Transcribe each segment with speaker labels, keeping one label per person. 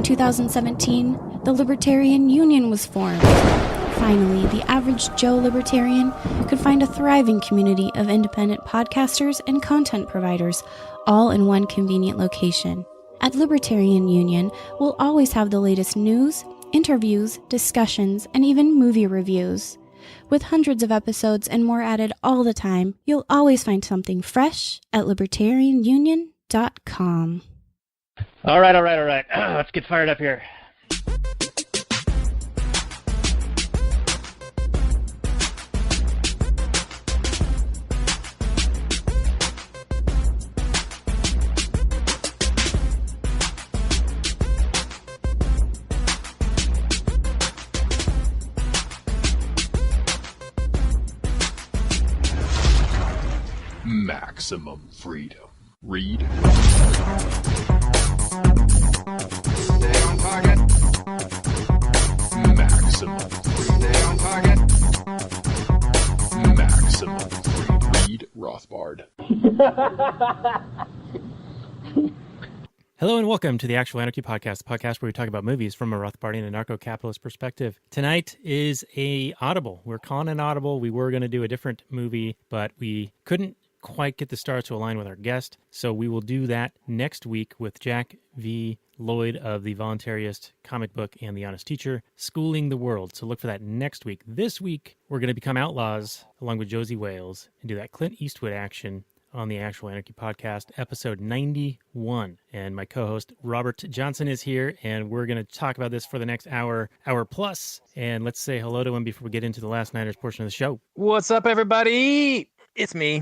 Speaker 1: 2017, the Libertarian Union was formed. Finally, the average Joe Libertarian could find a thriving community of independent podcasters and content providers, all in one convenient location. At Libertarian Union, we'll always have the latest news, interviews, discussions, and even movie reviews. With hundreds of episodes and more added all the time, you'll always find something fresh at libertarianunion.com.
Speaker 2: All right. Let's get fired up here.
Speaker 3: Maximum freedom. Read.
Speaker 4: Stay on target.
Speaker 3: Maximum freedom.
Speaker 4: Stay on target.
Speaker 3: Maximum freedom. Read Rothbard.
Speaker 5: Hello and welcome to the Actual Anarchy Podcast, the podcast where we talk about movies from a Rothbardian and Anarcho-Capitalist perspective. Tonight is a audible. We're calling an audible. We were going to do a different movie, but we couldn't quite get the stars to align with our guest, so we will do that next week with Jack V. Lloyd of the Voluntarist comic book and The Honest Teacher, Schooling the World. So look for that next week. This week, we're going to become outlaws along with Josie Wales and do that Clint Eastwood action on the Actual Anarchy Podcast, episode 91. And my co-host, Robert Johnson, is here, and we're going to talk about this for the next hour plus. And let's say hello to him before we get into the Last Nighters portion of the show.
Speaker 6: What's up, everybody? It's me,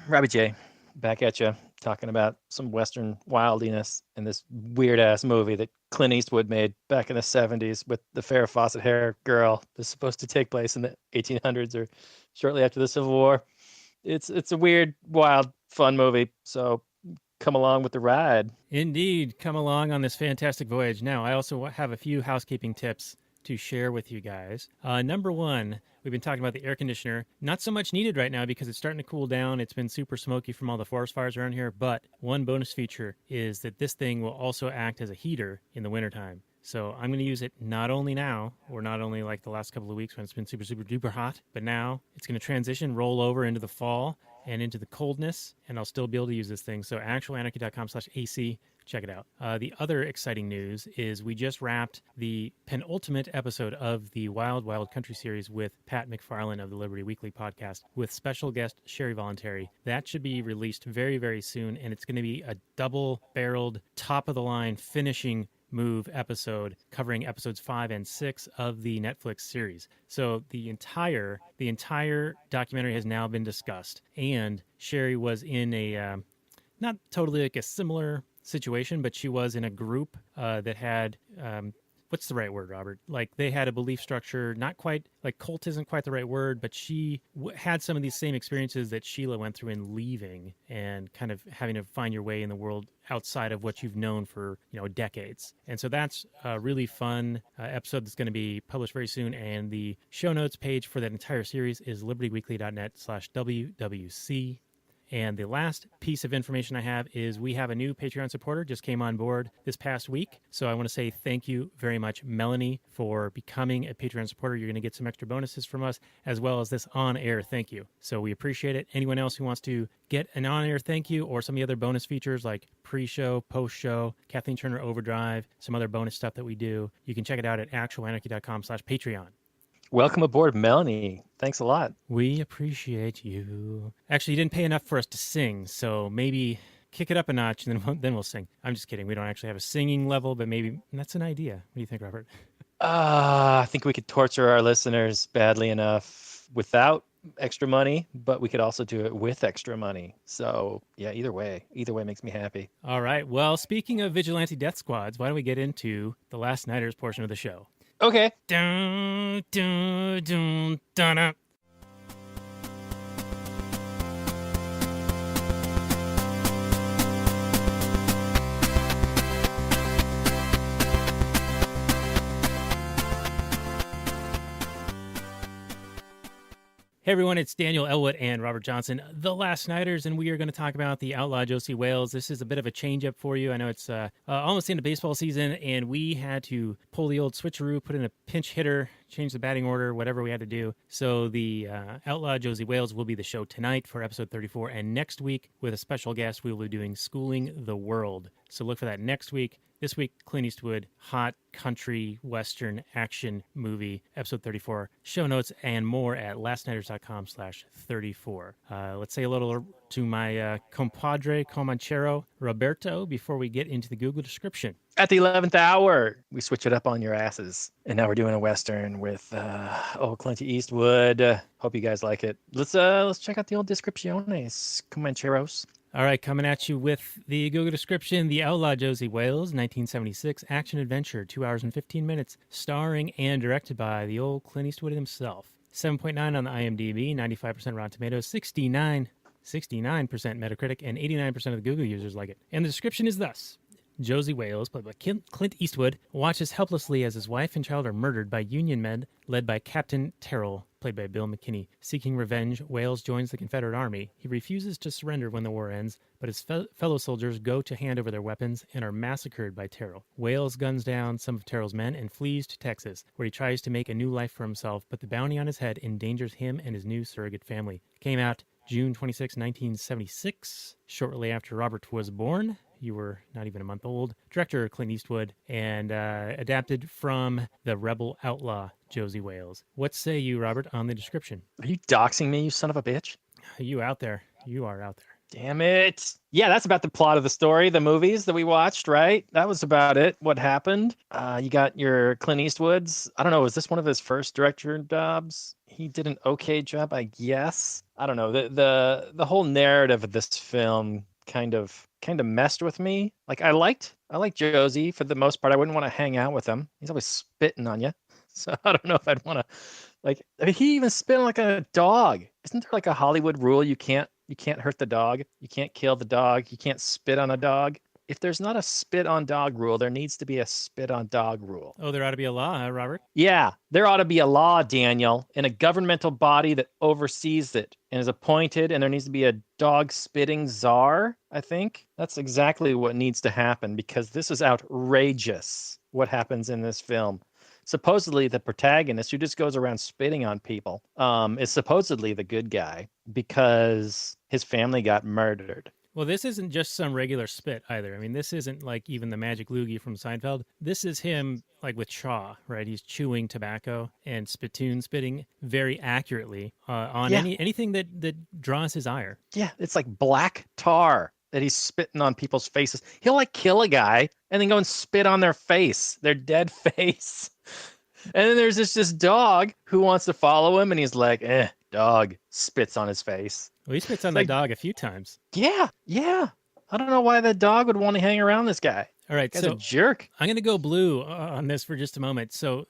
Speaker 6: Robbie J, back at you, talking about some Western wildiness in this weird-ass movie that Clint Eastwood made back in the 70s with the Farrah Fawcett hair girl that's supposed to take place in the 1800s or shortly after the Civil War. It's a weird, wild, fun movie, so come along with the ride.
Speaker 5: Indeed, come along on this fantastic voyage. Now, I also have a few housekeeping tips to share with you guys. Number one, we've been talking about the air conditioner. Not so much needed right now because it's starting to cool down. It's been super smoky from all the forest fires around here, but one bonus feature is that this thing will also act as a heater in the wintertime. So I'm going to use it not only now, or not only like the last couple of weeks when it's been super, super duper hot, but now it's going to transition, roll over into the fall and into the coldness, and I'll still be able to use this thing. So actualanarchy.com/AC. Check it out. The other exciting news is we just wrapped the penultimate episode of the Wild Wild Country series with Pat McFarlane of the Liberty Weekly podcast with special guest Sherry Voluntary. That should be released very, very soon, and it's going to be a double-barreled, top-of-the-line finishing move episode covering episodes 5 and 6 of the Netflix series. So the entire documentary has now been discussed, and Sherry was in a not totally like a similar situation, but she was in a group that had what's the right word, Robert? Like they had a belief structure, not quite like cult isn't quite the right word, but she had some of these same experiences that Sheila went through in leaving and kind of having to find your way in the world outside of what you've known for, decades. And so that's a really fun episode that's going to be published very soon. And the show notes page for that entire series is libertyweekly.net/WWC. And the last piece of information I have is we have a new Patreon supporter, just came on board this past week. So I want to say thank you very much, Melanie, for becoming a Patreon supporter. You're going to get some extra bonuses from us, as well as this on-air thank you. So we appreciate it. Anyone else who wants to get an on-air thank you or some of the other bonus features like pre-show, post-show, Kathleen Turner Overdrive, some other bonus stuff that we do, you can check it out at actualanarchy.com/Patreon.
Speaker 6: Welcome aboard, Melanie. Thanks a lot.
Speaker 5: We appreciate you. Actually, you didn't pay enough for us to sing, so maybe kick it up a notch, and then we'll sing. I'm just kidding. We don't actually have a singing level, but maybe that's an idea. What do you think, Robert?
Speaker 6: I think we could torture our listeners badly enough without extra money, but we could also do it with extra money. So, yeah, either way makes me happy.
Speaker 5: All right. Well, speaking of vigilante death squads, why don't we get into the Last Nighters portion of the show?
Speaker 6: Okay.
Speaker 5: Dun, dun, dun, dun, dun. Hey everyone, it's Daniel Elwood and Robert Johnson, the Last Snyders, and we are going to talk about the Outlaw Josey Wales. This is a bit of a change-up for you. I know it's almost the end of baseball season, and we had to pull the old switcheroo, put in a pinch hitter, change the batting order, whatever we had to do. So the Outlaw Josey Wales will be the show tonight for episode 34, and next week, with a special guest, we will be doing Schooling the World. So look for that next week. This week, Clint Eastwood, hot country western action movie, episode 34. Show notes and more at lastnighters.com/34. Let's say a little to my compadre Comanchero Roberto before we get into the Google description.
Speaker 6: At the 11th hour, we switch it up on your asses. And now we're doing a Western with old Clint Eastwood. Hope you guys like it. Let's check out the old descripciones, Comancheros.
Speaker 5: All right, coming at you with the Google description, The Outlaw Josey Wales, 1976, action-adventure, 2 hours and 15 minutes, starring and directed by the old Clint Eastwood himself. 7.9 on the IMDb, 95% Rotten Tomatoes, 69% Metacritic, and 89% of the Google users like it. And the description is thus. Josey Wales, played by Clint Eastwood, watches helplessly as his wife and child are murdered by Union men led by Captain Terrell, played by Bill McKinney. Seeking revenge, Wales joins the Confederate Army. He refuses to surrender when the war ends, but his fellow soldiers go to hand over their weapons and are massacred by Terrell. Wales guns down some of Terrell's men and flees to Texas, where he tries to make a new life for himself, but the bounty on his head endangers him and his new surrogate family. Came out June 26, 1976, shortly after Robert was born. You were not even a month old. Director Clint Eastwood, and adapted from the rebel outlaw Josey Wales. What say you, Robert, on the description?
Speaker 6: Are you doxing me, you son of a bitch?
Speaker 5: You out there. You are out there.
Speaker 6: Damn it. Yeah, that's about the plot of the story, the movies that we watched, right? That was about it, what happened. You got your Clint Eastwood's. I don't know, was this one of his first director jobs? He did an okay job, I guess. I don't know. The whole narrative of this film kind of messed with me. Like I liked Josey for the most part. I wouldn't want to hang out with him. He's always spitting on you. So I don't know if I'd want to he even spit on like a dog. Isn't there like a Hollywood rule you can't hurt the dog? You can't kill the dog. You can't spit on a dog. If there's not a spit on dog rule, there needs to be a spit on dog rule.
Speaker 5: Oh, there ought to be a law, huh, Robert?
Speaker 6: Yeah, there ought to be a law, Daniel, and a governmental body that oversees it and is appointed, and there needs to be a dog spitting czar, I think. That's exactly what needs to happen, because this is outrageous, what happens in this film. Supposedly the protagonist, who just goes around spitting on people, is supposedly the good guy because his family got murdered.
Speaker 5: Well, this isn't just some regular spit either. I mean, this isn't like even the magic loogie from Seinfeld. This is him like with Shaw, right? He's chewing tobacco and spitting very accurately on anything that draws his ire. Yeah,
Speaker 6: it's like black tar that he's spitting on people's faces. He'll like kill a guy and then go and spit on their face, their dead face. And then there's this dog who wants to follow him, and he's like, dog, spits on his face.
Speaker 5: Well, he spits on the dog a few times.
Speaker 6: Yeah. I don't know why that dog would want to hang around this guy.
Speaker 5: All right,
Speaker 6: so a jerk.
Speaker 5: I'm going to go blue on this for just a moment. So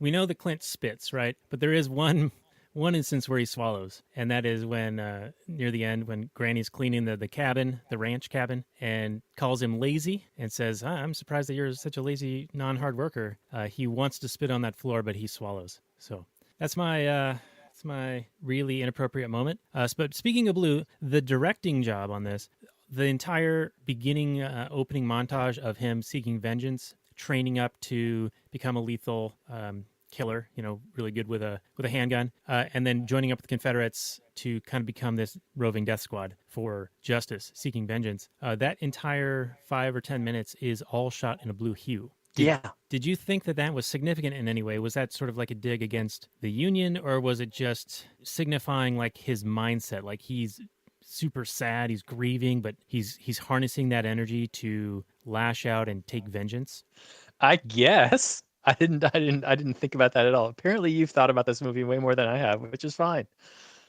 Speaker 5: we know that Clint spits, right? But there is one instance where he swallows, and that is when near the end when Granny's cleaning the cabin, the ranch cabin, and calls him lazy and says, I'm surprised that you're such a lazy, non-hard worker. He wants to spit on that floor, but he swallows. So that's my really inappropriate moment. But speaking of blue, the directing job on this, the entire beginning opening montage of him seeking vengeance, training up to become a lethal killer, really good with a handgun, and then joining up with the Confederates to kind of become this roving death squad for justice, seeking vengeance. That entire 5 or 10 minutes is all shot in a blue hue. Did you think that was significant in any way? Was that sort of like a dig against the Union, or was it just signifying like his mindset? Like he's super sad, he's grieving, but he's harnessing that energy to lash out and take vengeance? I guess. I didn't think about that at all. Apparently you've thought about this movie way more than I have, which is fine.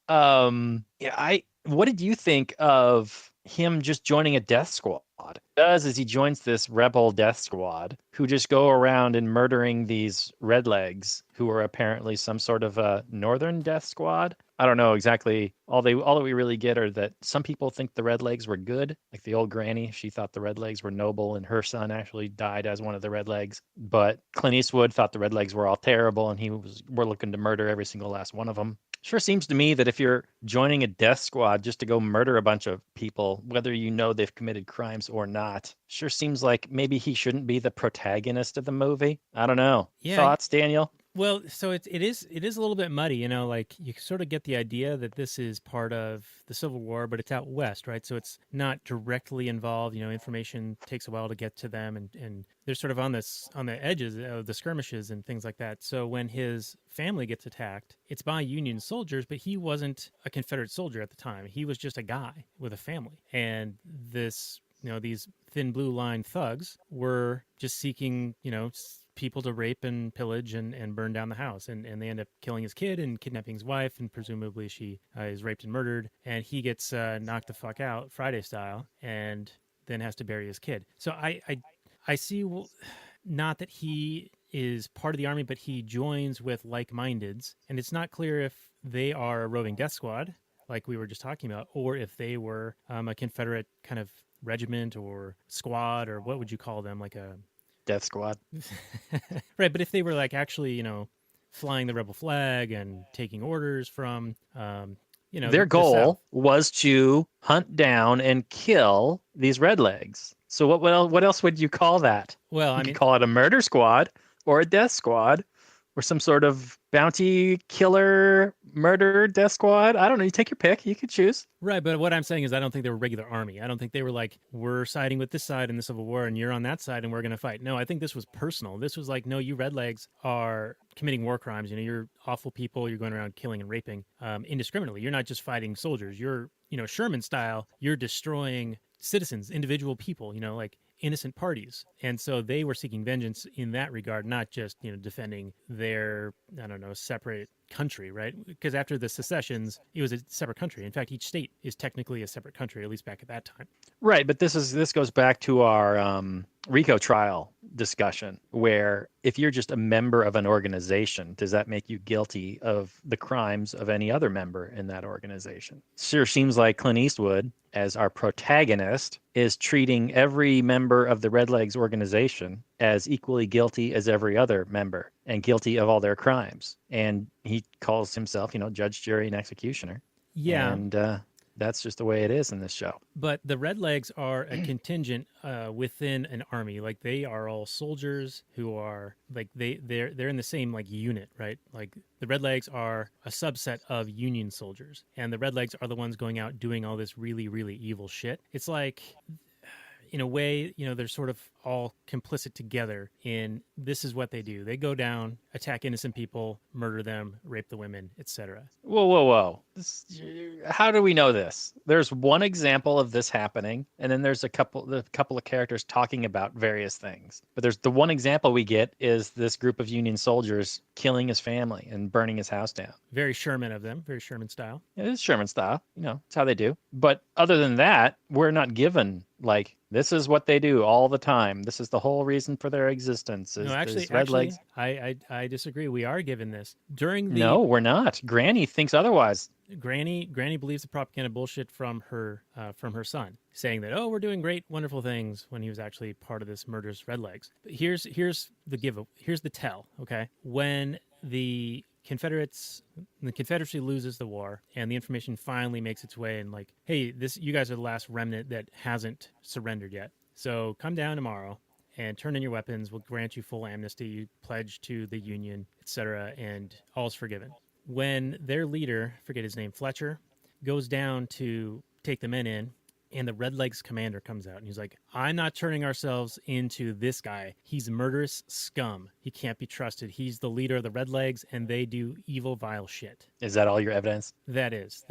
Speaker 5: What did you think of him just joining a death squad? What he does is he joins this rebel death squad who just go around and murdering these redlegs who are apparently some sort of a northern death squad. I don't know exactly. All that we really get are that some people think the redlegs were good, like the old granny. She thought the redlegs were noble, and her son actually died as one of the redlegs. But Clint Eastwood thought the redlegs were all terrible, and we're looking to murder every single last one of them.
Speaker 6: Sure seems to me that if you're joining a death squad just to go murder a bunch of people, whether you know they've committed crimes or not, sure seems like maybe he shouldn't be the protagonist of the movie. I don't know.
Speaker 5: Yeah.
Speaker 6: Thoughts, Daniel?
Speaker 5: Well, so it is a little bit muddy, you know, like you sort of get the idea that this is part of the Civil War, but it's out west, right? So it's not directly involved, you know, information takes a while to get to them and they're sort of on the edges of the skirmishes and things like that. So when his family gets attacked, it's by Union soldiers, but he wasn't a Confederate soldier at the time. He was just a guy with a family. And this, you know, these thin blue line thugs were just seeking, you know, people to rape and pillage and burn down the house. And they end up killing his kid and kidnapping his wife, and presumably she is raped and murdered. And he gets knocked the fuck out, Friday style, and then has to bury his kid. So I see, not that he is part of the army, but he joins with like-mindeds. And it's not clear if they are a roving death squad, like we were just talking about, or if they were a Confederate kind of regiment or squad, or what would you call them, like a
Speaker 6: Death squad.
Speaker 5: right, but if they were like actually, you know, flying the rebel flag and taking orders from, you know,
Speaker 6: Their
Speaker 5: the
Speaker 6: goal
Speaker 5: South.
Speaker 6: was to hunt down and kill these redlegs. So what else would you call that?
Speaker 5: Well, I
Speaker 6: You
Speaker 5: mean,
Speaker 6: could call it a murder squad or a death squad or some sort of bounty killer murder death squad. I don't know. You take your pick. You could choose.
Speaker 5: right, but what I'm saying is I don't think they were regular army. I don't think they were like, we're siding with this side in the Civil War and you're on that side and we're going to fight. No, I think this was personal. This was like, no, you redlegs are committing war crimes. You know, you're awful people. You're going around killing and raping indiscriminately. You're not just fighting soldiers. You're, you know, Sherman style, you're destroying citizens, individual people, you know, like innocent parties. And so they were seeking vengeance in that regard, not just, you know, defending their, I don't know, separate country, right? Because after the secessions, it was a separate country. In fact, each state is technically a separate country, at least back at that time.
Speaker 6: Right, but this goes back to our RICO trial discussion, where if you're just a member of an organization, does that make you guilty of the crimes of any other member in that organization? Sure seems like Clint Eastwood, as our protagonist, is treating every member of the Redlegs organization as equally guilty as every other member and guilty of all their crimes. And he calls himself, you know, judge, jury, and executioner.
Speaker 5: Yeah.
Speaker 6: And that's just the way it is in this show.
Speaker 5: But the Redlegs are a contingent within an army. Like they are all soldiers who are like they're in the same like unit, right? Like the Redlegs are a subset of Union soldiers, and the Redlegs are the ones going out doing all this really, really evil shit. It's like, in a way, you know, they're sort of all complicit together in this is what they do. They go down, attack innocent people, murder them, rape the women, etc.
Speaker 6: Whoa. How do we know this? There's one example of this happening, and then there's a couple of characters talking about various things. But there's the one example we get is this group of Union soldiers killing his family and burning his house down.
Speaker 5: Very Sherman of them, very Sherman style.
Speaker 6: It is Sherman style, you know, it's how they do. But other than that, we're not given like this is what they do all the time. This is the whole reason for their existence.
Speaker 5: No, actually, I disagree. We are given this during the.
Speaker 6: No, we're not. Granny thinks otherwise.
Speaker 5: Granny believes the propaganda bullshit from her son, saying that, oh, we're doing great, wonderful things, when he was actually part of this murderous Redlegs. But here's the tell. Okay, when the Confederacy loses the war, and the information finally makes its way, and like, hey, you guys are the last remnant that hasn't surrendered yet. So come down tomorrow and turn in your weapons. We'll grant you full amnesty. You pledge to the Union, etc., and all's forgiven. When their leader, forget his name, Fletcher, goes down to take the men in, and the Redlegs commander comes out, and he's like, I'm not turning ourselves into this guy. He's murderous scum. He can't be trusted. He's the leader of the Redlegs, and they do evil, vile shit.
Speaker 6: Is that all your evidence?
Speaker 5: That is.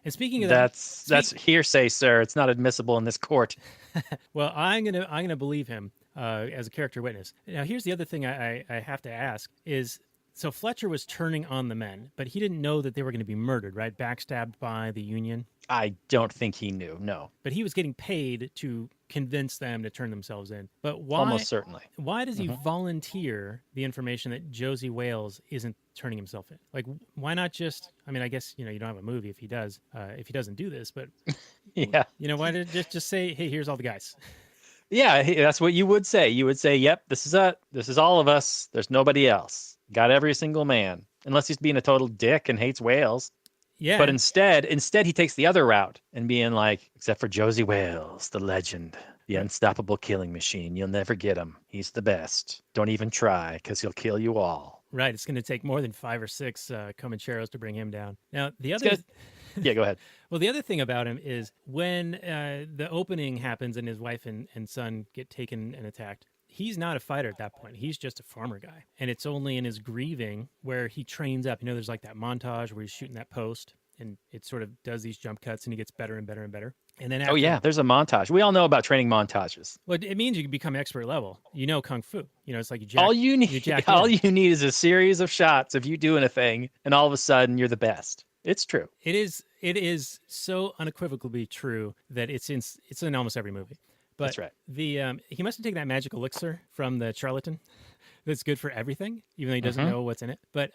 Speaker 5: And speaking of that,
Speaker 6: that's hearsay, sir. It's not admissible in this court.
Speaker 5: Well, I'm gonna believe him as a character witness. Now, here's the other thing I have to ask is, so Fletcher was turning on the men, but he didn't know that they were going to be murdered, right? Backstabbed by the Union.
Speaker 6: I don't think he knew, no.
Speaker 5: But he was getting paid to convince them to turn themselves in. But why?
Speaker 6: Almost certainly.
Speaker 5: Why does he volunteer the information that Josey Wales isn't turning himself in? Like, why not just? I mean, I guess you don't have a movie if he does, if he doesn't do this. But
Speaker 6: yeah,
Speaker 5: why did just say, hey, here's all the guys?
Speaker 6: Yeah, that's what you would say. You would say, yep, this is it. This is all of us. There's nobody else. got every single man, unless he's being a total dick and hates whales.
Speaker 5: Yeah.
Speaker 6: But instead he takes the other route and being like, except for Josie Wales, the legend, the unstoppable killing machine. You'll never get him. He's the best. Don't even try, because he'll kill you all.
Speaker 5: Right. It's going to take more than 5 or 6 Comancheros to bring him down. Now, the other...
Speaker 6: Yeah, go ahead.
Speaker 5: Well, the other thing about him is when the opening happens and his wife and son get taken and attacked, he's not a fighter at that point. He's just a farmer guy. And it's only in his grieving where he trains up. You know, there's like that montage where he's shooting that post, and it sort of does these jump cuts, and he gets better and better and better. And then after,
Speaker 6: Oh, yeah, there's a montage. We all know about training montages.
Speaker 5: Well, it means you can become expert level. You know Kung Fu. You know, it's like you jack,
Speaker 6: all you need is a series of shots of you doing a thing, and all of a sudden you're the best. It's true.
Speaker 5: It is so unequivocally true that it's in almost every movie. But
Speaker 6: that's right.
Speaker 5: He must have taken that magical elixir from the charlatan that's good for everything, even though he doesn't know what's in it. But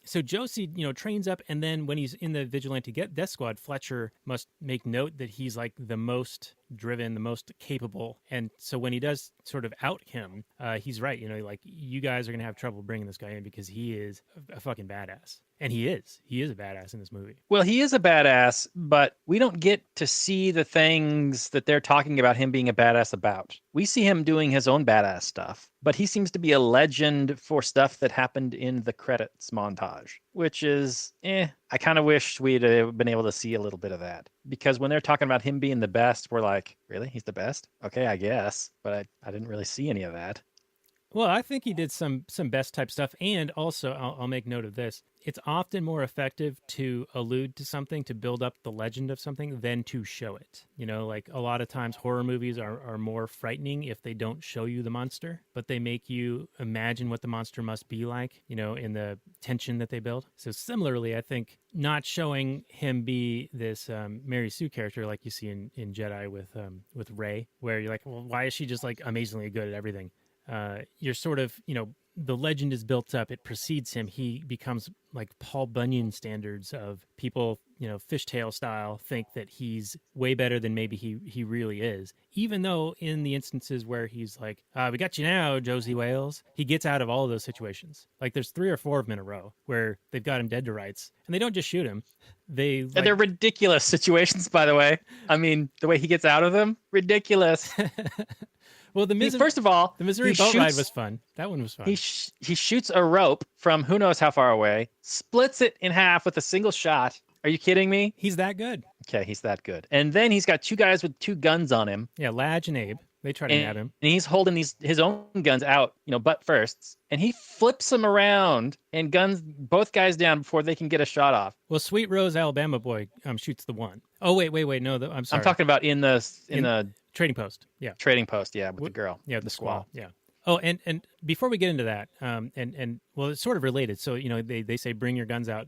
Speaker 5: so Josey, trains up, and then when he's in the vigilante death squad, Fletcher must make note that he's like the most driven, the most capable. And so when he does sort of out him, he's right. Like, you guys are going to have trouble bringing this guy in because he is a fucking badass. And he is a badass in this movie.
Speaker 6: Well, he is a badass, but we don't get to see the things that they're talking about him being a badass about. We see him doing his own badass stuff, but he seems to be a legend for stuff that happened in the credits montage, which is, I kind of wish we'd been able to see a little bit of that. Because when they're talking about him being the best, we're like, really? He's the best? Okay, I guess. But I didn't really see any of that.
Speaker 5: Well, I think he did some best type stuff. And also, I'll make note of this. It's often more effective to allude to something, to build up the legend of something, than to show it. Like a lot of times horror movies are more frightening if they don't show you the monster, but they make you imagine what the monster must be like, in the tension that they build. So similarly, I think not showing him be this Mary Sue character like you see in Jedi with Rey, where you're like, well, why is she just like amazingly good at everything? You're sort of, the legend is built up. It precedes him. He becomes like Paul Bunyan standards of people, fishtail style, think that he's way better than maybe he really is. Even though in the instances where he's like, we got you now, Josie Wales, he gets out of all of those situations. Like there's 3 or 4 of them in a row where they've got him dead to rights, and they don't just shoot him. And
Speaker 6: they're ridiculous situations, by the way. I mean, the way he gets out of them, ridiculous.
Speaker 5: Well,
Speaker 6: first of all,
Speaker 5: the Missouri boat ride was fun. That one was fun.
Speaker 6: He shoots a rope from who knows how far away, splits it in half with a single shot. Are you kidding me?
Speaker 5: He's that good.
Speaker 6: Okay, he's that good. And then he's got 2 guys with 2 guns on him.
Speaker 5: Yeah, Ladge and Abe. They try to nab him.
Speaker 6: And he's holding his own guns out, butt firsts. And he flips them around and guns both guys down before they can get a shot off.
Speaker 5: Well, Sweet Rose Alabama Boy shoots the one. Oh, wait. No, I'm sorry.
Speaker 6: I'm talking about in the
Speaker 5: trading post. Yeah.
Speaker 6: Trading post, yeah, with the girl.
Speaker 5: Yeah, the squaw. Yeah. Oh, and before we get into that, well, it's sort of related. So, they say bring your guns out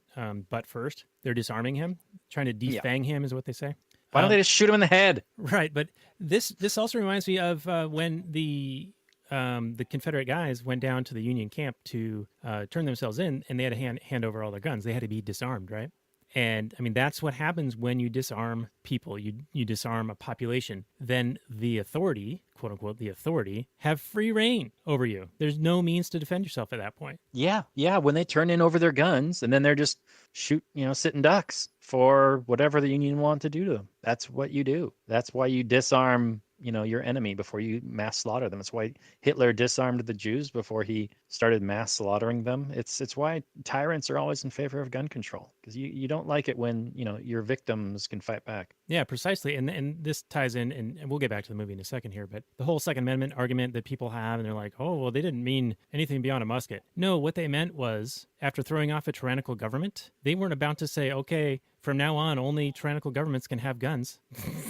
Speaker 5: butt first. They're disarming him, trying to defang him is what they say.
Speaker 6: Why don't they just shoot him in the head?
Speaker 5: Right, but this also reminds me of when the Confederate guys went down to the Union camp to turn themselves in, and they had to hand over all their guns. They had to be disarmed, right? And I mean, that's what happens when you disarm people. You disarm a population. Then the authority, quote unquote, the authority, have free reign over you. There's no means to defend yourself at that point.
Speaker 6: Yeah. When they turn in over their guns, and then they're just sitting ducks for whatever the Union want to do to them. That's what you do. That's why you disarm your enemy before you mass slaughter them. It's why Hitler disarmed the Jews before he started mass slaughtering them. It's why tyrants are always in favor of gun control, because you don't like it when your victims can fight back.
Speaker 5: Yeah, precisely. And this ties in, and we'll get back to the movie in a second here, but the whole Second Amendment argument that people have, and they're like, oh, well, they didn't mean anything beyond a musket. No, what they meant was, after throwing off a tyrannical government, they weren't about to say, okay, from now on, only tyrannical governments can have guns.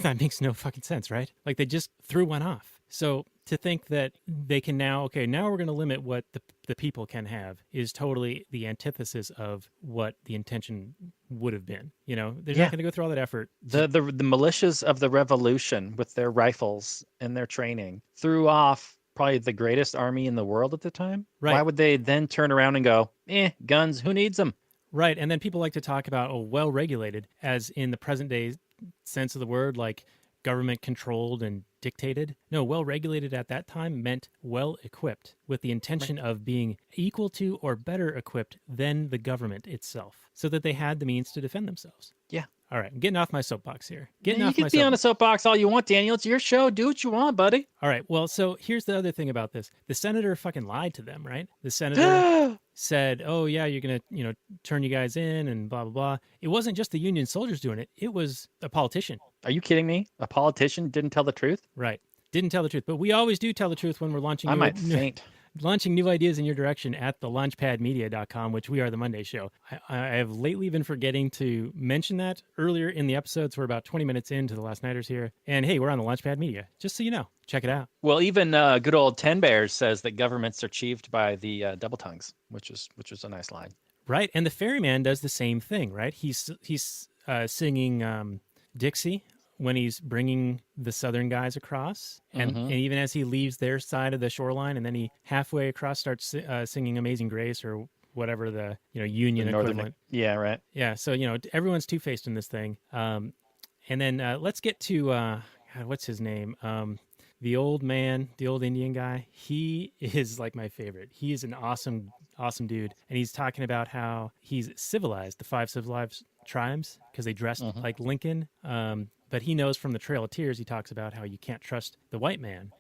Speaker 5: That makes no fucking sense, right? Like, they just threw one off. So to think that they can now we're going to limit what the people can have is totally the antithesis of what the intention would have been. They're not going to go through all that effort.
Speaker 6: The militias of the revolution with their rifles and their training threw off probably the greatest army in the world at the time.
Speaker 5: Right.
Speaker 6: Why would they then turn around and go, guns, who needs them?
Speaker 5: Right. And then people like to talk about, well-regulated, as in the present day sense of the word, like government controlled and dictated. No, well regulated at that time meant well equipped, with the intention of being equal to or better equipped than the government itself, so that they had the means to defend themselves.
Speaker 6: Yeah.
Speaker 5: All right, I'm getting off my soapbox here.
Speaker 6: You can be on a soapbox all you want, Daniel. It's your show. Do what you want, buddy.
Speaker 5: All right, well, so here's the other thing about this. The senator fucking lied to them, right? The senator said, oh, yeah, you're going to, turn you guys in and blah, blah, blah. It wasn't just the Union soldiers doing it. It was a politician.
Speaker 6: Are you kidding me? A politician didn't tell the truth?
Speaker 5: Right. Didn't tell the truth. But we always do tell the truth when we're launching
Speaker 6: I might faint.
Speaker 5: launching new ideas in your direction at thelaunchpadmedia.com, which we are the Monday show. I have lately been forgetting to mention that earlier in the episodes. We're about 20 minutes into the Last Nighters here. And hey, we're on the Launchpad Media, just so you know. Check it out.
Speaker 6: Well, even good old Ten Bears says that governments are achieved by the double tongues, which is a nice line.
Speaker 5: Right. And the ferryman does the same thing, right? He's singing Dixie when he's bringing the Southern guys across. And even as he leaves their side of the shoreline, and then he halfway across starts singing Amazing Grace or whatever the Union equivalent.
Speaker 6: Yeah, right.
Speaker 5: Yeah, so everyone's two-faced in this thing. And then let's get to God, what's his name? The old man, the old Indian guy. He is like my favorite. He is an awesome dude, and he's talking about how he's civilized the 5 civilized tribes because they dressed like Lincoln. But he knows from the Trail of Tears, he talks about how you can't trust the white man.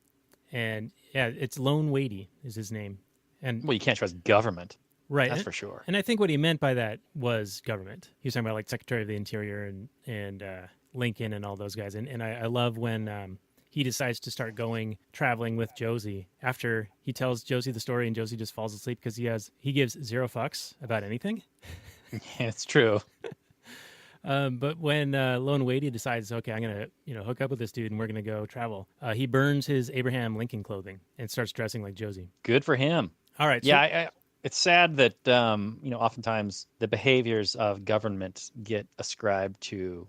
Speaker 5: And yeah, it's Lone Wadey is his name. And
Speaker 6: well, you can't trust government.
Speaker 5: Right.
Speaker 6: That's for sure.
Speaker 5: And I think what he meant by that was government. He was talking about like Secretary of the Interior and Lincoln and all those guys. And I love when he decides to start traveling with Josey after he tells Josey the story and Josey just falls asleep because he gives 0 fucks about anything.
Speaker 6: Yeah, it's true.
Speaker 5: But when Lone Wadey decides, okay, I'm going to hook up with this dude and we're going to go travel, he burns his Abraham Lincoln clothing and starts dressing like Josey.
Speaker 6: Good for him.
Speaker 5: All right.
Speaker 6: Yeah, it's sad that, oftentimes the behaviors of government get ascribed to,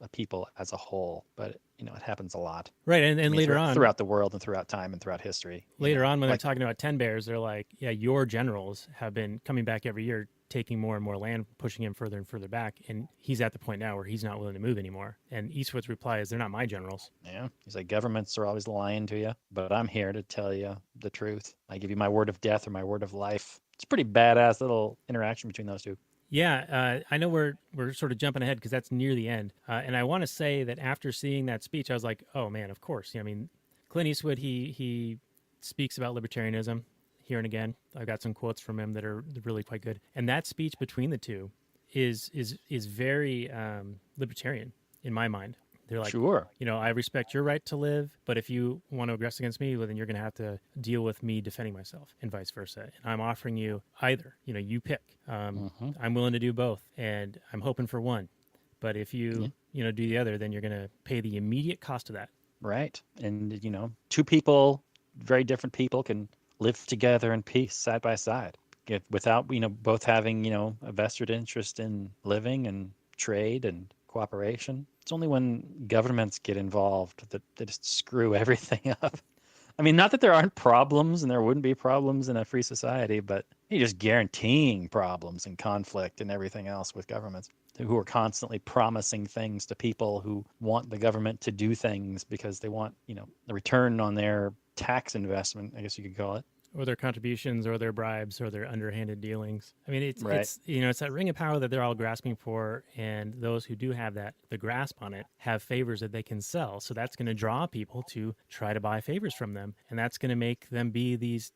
Speaker 6: a people as a whole. But, it happens a lot.
Speaker 5: Right. And later on.
Speaker 6: Throughout the world and throughout time and throughout history.
Speaker 5: Later on, when they're talking about 10 Bears, they're like, yeah, your generals have been coming back every year, taking more and more land, pushing him further and further back. And he's at the point now where he's not willing to move anymore. And Eastwood's reply is, they're not my generals.
Speaker 6: Yeah. He's like, governments are always lying to you, but I'm here to tell you the truth. I give you my word of death or my word of life. It's a pretty badass little interaction between those two.
Speaker 5: Yeah, I know we're sort of jumping ahead because that's near the end. And I want to say that after seeing that speech, I was like, oh, man, of course. I mean, Clint Eastwood, he speaks about libertarianism here and again. I've got some quotes from him that are really quite good. And that speech between the two is very libertarian in my mind. They're like,
Speaker 6: sure,
Speaker 5: I respect your right to live, but if you want to aggress against me, well, then you're going to have to deal with me defending myself and vice versa. And I'm offering you either, you pick. I'm willing to do both and I'm hoping for one. But if you, do the other, then you're going to pay the immediate cost of that.
Speaker 6: Right. And, two people, very different people can live together in peace side by side without, both having, a vested interest in living and trade and cooperation. It's only when governments get involved that they just screw everything up. I mean, not that there aren't problems and there wouldn't be problems in a free society, but you're just guaranteeing problems and conflict and everything else with governments who are constantly promising things to people who want the government to do things because they want, the return on their tax investment, I guess you could call it.
Speaker 5: Or their contributions, or their bribes, or their underhanded dealings. I mean, it's that ring of power that they're all grasping for, and those who do have the grasp on it, have favors that they can sell. So that's going to draw people to try to buy favors from them, and that's going to make them be these,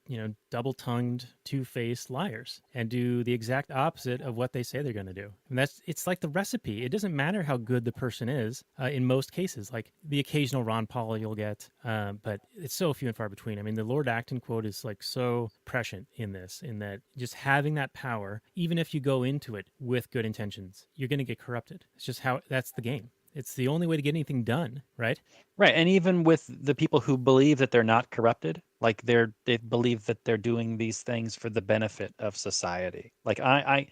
Speaker 5: double-tongued, two-faced liars and do the exact opposite of what they say they're going to do. And it's like the recipe. It doesn't matter how good the person is in most cases. Like the occasional Ron Paul you'll get, but it's so few and far between. I mean, the Lord Acton quote is like so prescient in that just having that power, even if you go into it with good intentions, you're going to get corrupted. It's just that's the game. It's the only way to get anything done, right?
Speaker 6: Right. And even with the people who believe that they're not corrupted, like they believe that they're doing these things for the benefit of society. Like I'm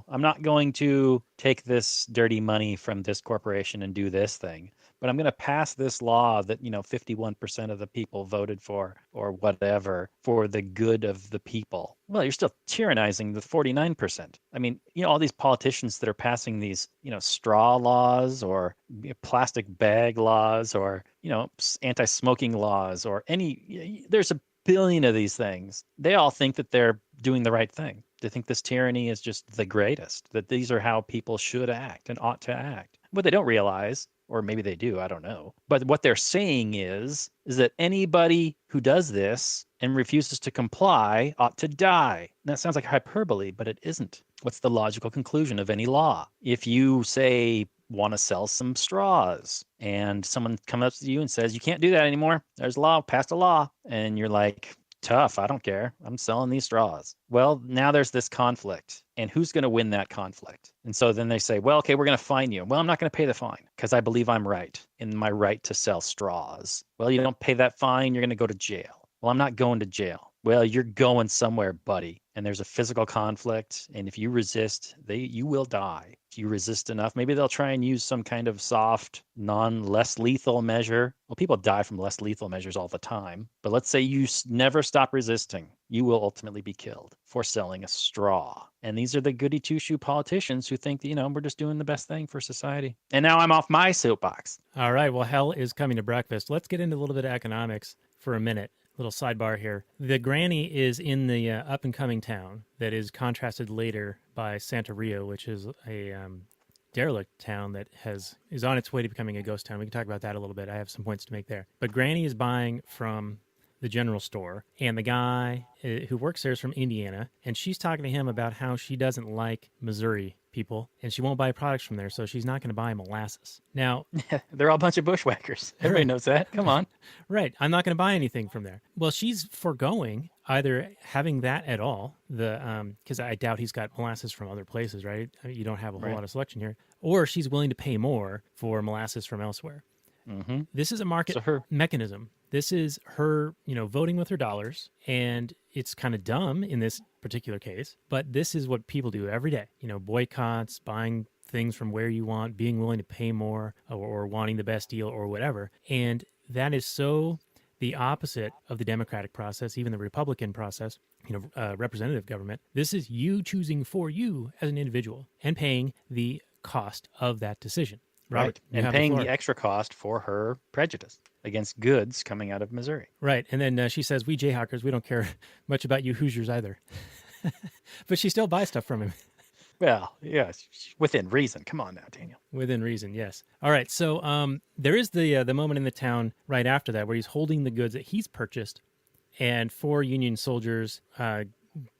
Speaker 6: not going to take this dirty money from this corporation and do this thing, but I'm going to pass this law that, 51% of the people voted for or whatever for the good of the people. Well, you're still tyrannizing the 49%. I mean, all these politicians that are passing these, straw laws or plastic bag laws or, anti-smoking laws or there's a billion of these things. They all think that they're doing the right thing. They think this tyranny is just the greatest, that these are how people should act and ought to act. What they don't realize, or maybe they do, I don't know, but what they're saying is that anybody who does this and refuses to comply ought to die. And that sounds like hyperbole, but it isn't. What's the logical conclusion of any law? If you say, want to sell some straws and someone comes up to you and says, you can't do that anymore. There's a law, passed a law. And you're like, tough, I don't care. I'm selling these straws. Well, now there's this conflict. And who's going to win that conflict? And so then they say, well, okay, we're going to fine you. Well, I'm not going to pay the fine because I believe I'm right in my right to sell straws. Well, you don't pay that fine, you're going to go to jail. Well, I'm not going to jail. Well, you're going somewhere, buddy. And there's a physical conflict. And if you resist, you will die. If you resist enough, maybe they'll try and use some kind of soft, less lethal measure. Well, people die from less lethal measures all the time. But let's say you never stop resisting. You will ultimately be killed for selling a straw. And these are the goody two-shoe politicians who think that, we're just doing the best thing for society. And now I'm off my soapbox.
Speaker 5: All right. Well, hell is coming to breakfast. Let's get into a little bit of economics for a minute. Little sidebar here. The granny is in the up-and-coming town that is contrasted later by Santa Rio, which is a derelict town that is on its way to becoming a ghost town. We can talk about that a little bit. I have some points to make there. But Granny is buying from the general store, and the guy who works there is from Indiana, and she's talking to him about how she doesn't like Missouri people, and she won't buy products from there, so she's not going to buy molasses. Now,
Speaker 6: they're all a bunch of bushwhackers. Everybody knows that. Come on.
Speaker 5: Right. I'm not going to buy anything from there. Well, she's foregoing either having that at all, because I doubt he's got molasses from other places, right? I mean, you don't have a whole lot of selection here. Or she's willing to pay more for molasses from elsewhere.
Speaker 6: Mm-hmm.
Speaker 5: This is a market mechanism. This is her, voting with her dollars, and it's kind of dumb in this particular case, but this is what people do every day. Boycotts, buying things from where you want, being willing to pay more, or wanting the best deal or whatever. And that is so the opposite of the democratic process, even the Republican process, representative government. This is you choosing for you as an individual and paying the cost of that decision. Robert,
Speaker 6: right. And paying the extra cost for her prejudice against goods coming out of Missouri.
Speaker 5: Right. And then she says, we Jayhawkers, we don't care much about you Hoosiers either. But she still buys stuff from him.
Speaker 6: Well, yes, within reason. Come on now, Daniel.
Speaker 5: Within reason, yes. All right. So there is the moment in the town right after that where he's holding the goods that he's purchased, and 4 Union soldiers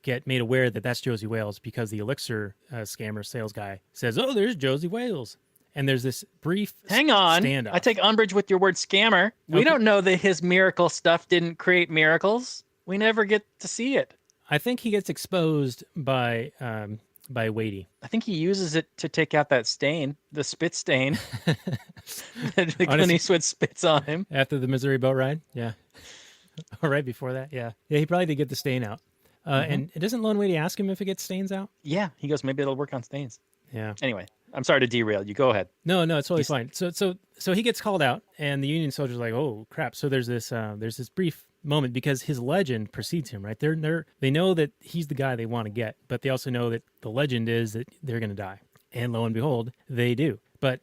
Speaker 5: get made aware that that's Josie Wales because the elixir scammer sales guy says, oh, there's Josie Wales. And there's this brief
Speaker 6: Hang on.
Speaker 5: standoff.
Speaker 6: I take umbrage with your word scammer. We don't know that his miracle stuff didn't create miracles. We never get to see it.
Speaker 5: I think he gets exposed by Wadey.
Speaker 6: I think he uses it to take out that stain, the spit stain. that Clint Eastwood spits on him.
Speaker 5: After the Missouri boat ride? Yeah. Or right before that? Yeah. Yeah, he probably did get the stain out. And doesn't Lone Wadey ask him if it gets stains out?
Speaker 6: Yeah. He goes, maybe it'll work on stains.
Speaker 5: Yeah.
Speaker 6: Anyway, I'm sorry to derail you. Go ahead.
Speaker 5: No, it's totally fine. So he gets called out, and the Union soldiers are like, oh crap. So there's this brief moment because his legend precedes him, right? They know that he's the guy they want to get, but they also know that the legend is that they're going to die. And lo and behold, they do. But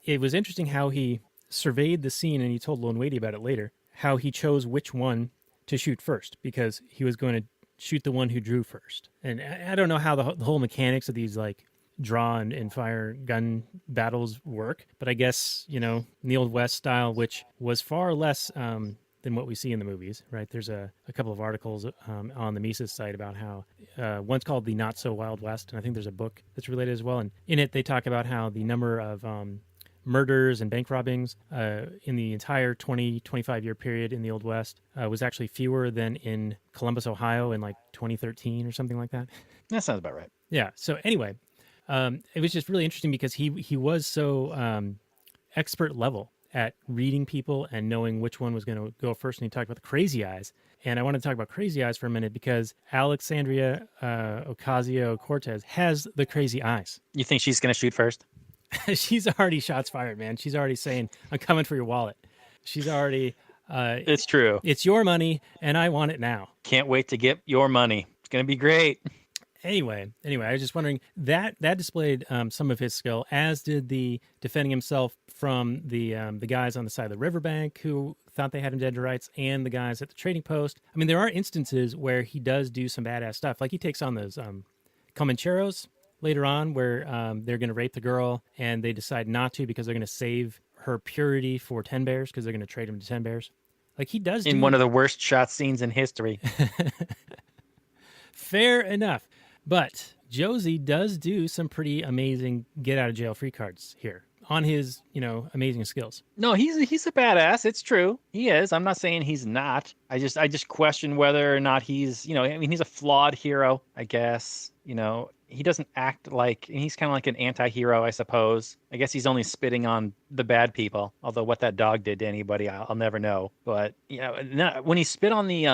Speaker 5: it was interesting how he surveyed the scene, and he told Lone Wadey about it later, how he chose which one to shoot first, because he was going to shoot the one who drew first. And I don't know how the whole mechanics of these like draw and fire gun battles work, but I guess, in the Old West style, which was far less than what we see in the movies, right? There's a couple of articles on the Mises site about how one's called The Not So Wild West, and I think there's a book that's related as well. And in it, they talk about how the number of murders and bank robbings in the entire 25-year period in the Old West was actually fewer than in Columbus, Ohio in like 2013 or something like that.
Speaker 6: That sounds about right.
Speaker 5: Yeah. So anyway, it was just really interesting because he was so expert level at reading people and knowing which one was going to go first. And he talked about the crazy eyes. And I want to talk about crazy eyes for a minute because Alexandria Ocasio-Cortez has the crazy eyes.
Speaker 6: You think she's going to shoot first?
Speaker 5: She's already shots fired, man. She's already saying, I'm coming for your wallet. She's already,
Speaker 6: It's true.
Speaker 5: it's your money and I want it now.
Speaker 6: Can't wait to get your money. It's going to be great.
Speaker 5: Anyway, I was just wondering that displayed some of his skill, as did the defending himself from the guys on the side of the riverbank who thought they had him dead to rights, and the guys at the trading post. I mean, there are instances where he does do some badass stuff, like he takes on those Comancheros later on, where they're going to rape the girl, and they decide not to because they're going to save her purity for 10 bears because they're going to trade him to 10 bears. Like he does
Speaker 6: In one of the worst shot scenes in history.
Speaker 5: Fair enough. But Josey does do some pretty amazing get out of jail free cards here on his, amazing skills.
Speaker 6: No, he's a badass. It's true. He is. I'm not saying he's not. I just question whether or not he's, he's a flawed hero, I guess. He doesn't act like, he's kind of like an anti-hero, I suppose. I guess he's only spitting on the bad people. Although what that dog did to anybody, I'll never know. But when he spit on the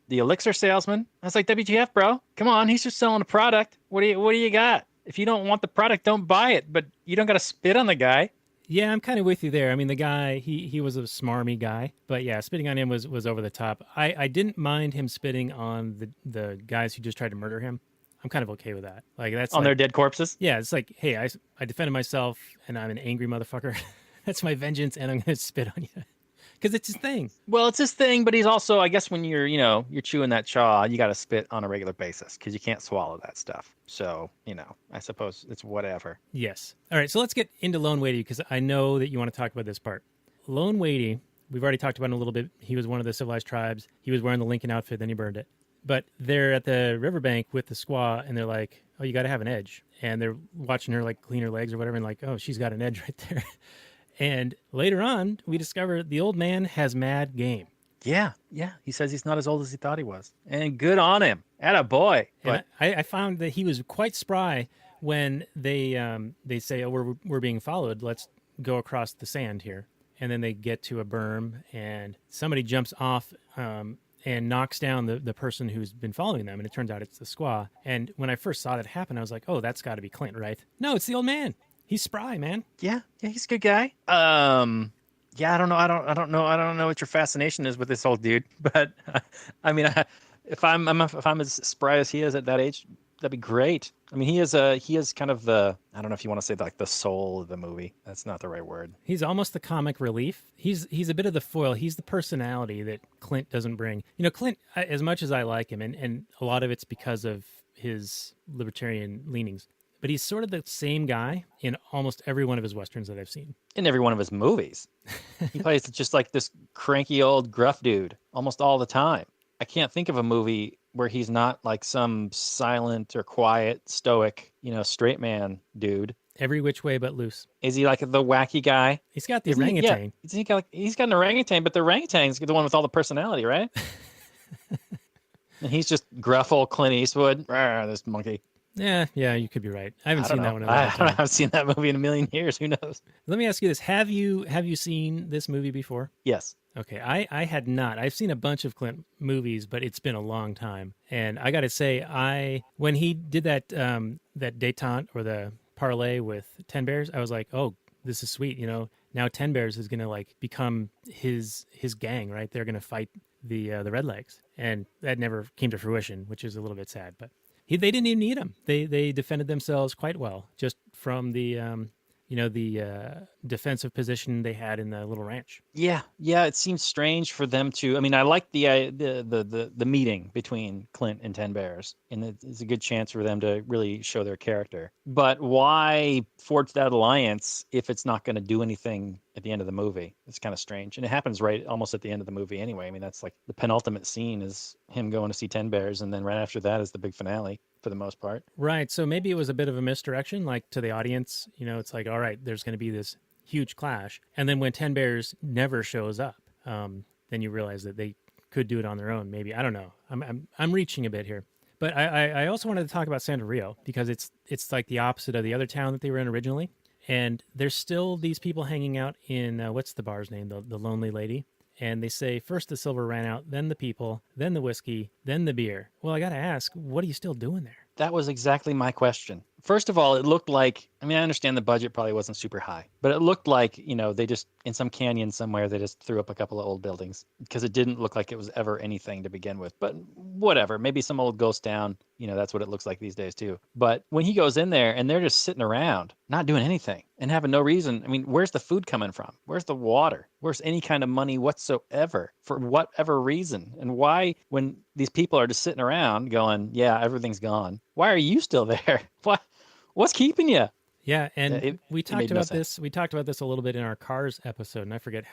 Speaker 6: elixir salesman, I was like, WTF, bro? Come on, he's just selling a product. What do you got? If you don't want the product, don't buy it. But you don't got to spit on the guy.
Speaker 5: Yeah, I'm kind of with you there. I mean, the guy, he was a smarmy guy. But yeah, spitting on him was over the top. I didn't mind him spitting on the guys who just tried to murder him. I'm kind of okay with that. Like that's
Speaker 6: on their dead corpses.
Speaker 5: Yeah, it's like, hey, I defended myself, and I'm an angry motherfucker. That's my vengeance, and I'm going to spit on you because it's his thing.
Speaker 6: Well, it's his thing, but he's also, I guess, when you're chewing that chaw, you got to spit on a regular basis because you can't swallow that stuff. So, I suppose it's whatever.
Speaker 5: Yes. All right. So let's get into Lone Wadey because I know that you want to talk about this part. Lone Wadey, we've already talked about him a little bit. He was one of the civilized tribes. He was wearing the Lincoln outfit, then he burned it. But they're at the riverbank with the squaw, and they're like, oh, you got to have an edge. And they're watching her, like, clean her legs or whatever, and like, oh, she's got an edge right there. And later on, we discover the old man has mad game.
Speaker 6: Yeah. He says he's not as old as he thought he was. And good on him. Atta boy.
Speaker 5: But I found that he was quite spry when they say, oh, we're being followed. Let's go across the sand here. And then they get to a berm, and somebody jumps off and knocks down the person who's been following them. And it turns out it's the squaw. And when I first saw that happen, I was like, oh, that's got to be Clint, right? No, it's the old man. He's spry, man.
Speaker 6: Yeah, he's a good guy. Yeah, I don't know what your fascination is with this old dude, but I mean, if I'm as spry as he is at that age, that'd be great. I mean, he is kind of the, I don't know if you want to say like the soul of the movie. That's not the right word.
Speaker 5: He's almost the comic relief. He's a bit of the foil. He's the personality that Clint doesn't bring. Clint, as much as I like him, and a lot of it's because of his libertarian leanings, but he's sort of the same guy in almost every one of his Westerns that I've seen.
Speaker 6: In every one of his movies. He plays just like this cranky old gruff dude almost all the time. I can't think of a movie where he's not like some silent or quiet, stoic, straight man dude.
Speaker 5: Every which way but loose.
Speaker 6: Is he like the wacky guy?
Speaker 5: He's got the orangutan.
Speaker 6: Yeah, he's got an orangutan, but the orangutan's the one with all the personality, right? And he's just gruff old Clint Eastwood. This monkey.
Speaker 5: Yeah, you could be right. I haven't seen that one in a
Speaker 6: I
Speaker 5: long time.
Speaker 6: haven't seen that movie in a million years. Who knows?
Speaker 5: Let me ask you this. Have you seen this movie before?
Speaker 6: Yes.
Speaker 5: Okay, I had not. I've seen a bunch of Clint movies, but it's been a long time. And I got to say, when he did that détente or the parlay with 10 Bears, I was like, oh, this is sweet. Now 10 Bears is going to like become his gang, right? They're going to fight the Redlegs. And that never came to fruition, which is a little bit sad, but they didn't even need him. They defended themselves quite well just from the defensive position they had in the little ranch. Yeah.
Speaker 6: It seems strange for them to. I mean, I like the meeting between Clint and 10 Bears, and it's a good chance for them to really show their character. But why forge that alliance if it's not going to do anything at the end of the movie? It's kind of strange, and it happens right almost at the end of the movie anyway. I mean, that's like the penultimate scene is him going to see 10 Bears, and then right after that is the big finale. For the most part. Right.
Speaker 5: So maybe it was a bit of a misdirection, like to the audience, it's like, all right, there's going to be this huge clash. And then when 10 Bears never shows up, then you realize that they could do it on their own. Maybe. I don't know. I'm reaching a bit here. But I also wanted to talk about Santa Rio because it's like the opposite of the other town that they were in originally. And there's still these people hanging out in, what's the bar's name? The Lonely Lady. And they say, first the silver ran out, then the people, then the whiskey, then the beer. Well, I got to ask, what are you still doing there?
Speaker 6: That was exactly my question First of all, it looked like, I mean, I understand the budget probably wasn't super high, but it looked like, they just, in some canyon somewhere, they just threw up a couple of old buildings because it didn't look like it was ever anything to begin with. But whatever, maybe some old ghost town, that's what it looks like these days too. But when he goes in there and they're just sitting around, not doing anything and having no reason, I mean, where's the food coming from? Where's the water? Where's any kind of money whatsoever for whatever reason? And why, when these people are just sitting around going, yeah, everything's gone, why are you still there? What's keeping you?
Speaker 5: Yeah, and
Speaker 6: It
Speaker 5: we talked
Speaker 6: made no
Speaker 5: about
Speaker 6: sense.
Speaker 5: this. We talked about this a little bit in our cars episode, and I forget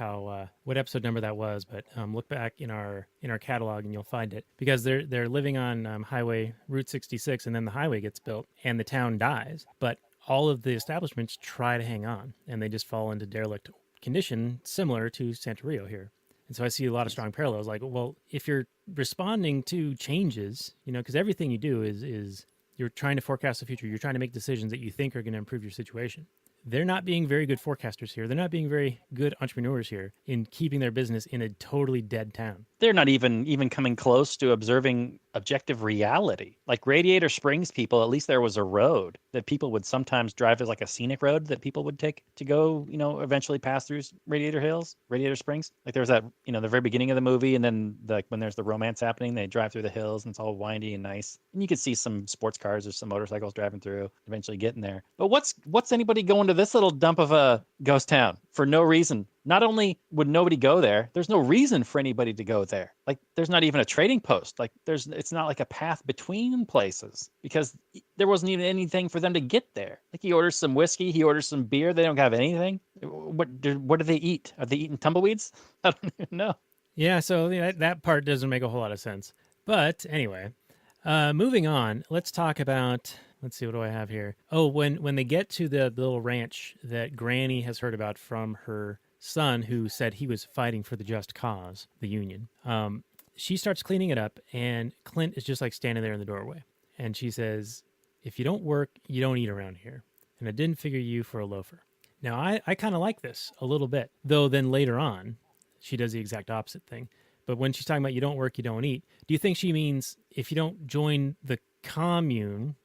Speaker 5: what episode number that was, but look back in our catalog and you'll find it, because they're living on Highway Route 66, and then the highway gets built and the town dies, but all of the establishments try to hang on, and they just fall into derelict condition, similar to Santa Rio here. And so I see a lot of strong parallels. Like, well, if you're responding to changes, because everything you do is you're trying to forecast the future. You're trying to make decisions that you think are going to improve your situation. They're not being very good forecasters here. They're not being very good entrepreneurs here in keeping their business in a totally dead town.
Speaker 6: They're not even coming close to observing objective reality. Like Radiator Springs people, at least there was a road that people would sometimes drive as like a scenic road that people would take to go, eventually pass through Radiator Springs. Like there was that, the very beginning of the movie, and then when there's the romance happening, they drive through the hills and it's all windy and nice. And you could see some sports cars or some motorcycles driving through, eventually getting there. But what's anybody going to this little dump of a ghost town for no reason? Not only would nobody go there, there's no reason for anybody to go there. Like there's not even a trading post. Like it's not like a path between places, because there wasn't even anything for them to get there. Like he orders some whiskey, he orders some beer. They don't have anything. What do they eat? Are they eating tumbleweeds? I don't even know.
Speaker 5: Yeah, so that part doesn't make a whole lot of sense. But anyway, moving on, let's talk about, let's see, what do I have here? Oh, when they get to the little ranch that Granny has heard about from her son, who said he was fighting for the just cause, the Union. She starts cleaning it up, and Clint is just like standing there in the doorway. And she says, if you don't work, you don't eat around here. And I didn't figure you for a loafer. Now, I kind of like this a little bit, though then later on, she does the exact opposite thing. But when she's talking about you don't work, you don't eat, do you think she means if you don't join the commune,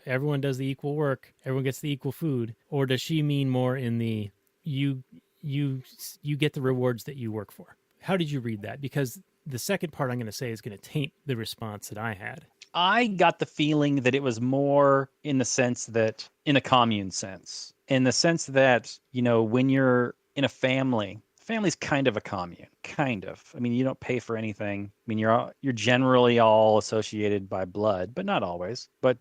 Speaker 5: everyone does the equal work, everyone gets the equal food? Or does she mean more in the you get the rewards that you work for? How did you read that? Because the second part I'm going to say is going to taint the response that I had.
Speaker 6: I got the feeling that it was more in the sense that, in a commune sense, in the sense that, when you're in a family's kind of a commune, kind of. I mean, you don't pay for anything. I mean, you're generally all associated by blood, but not always. But,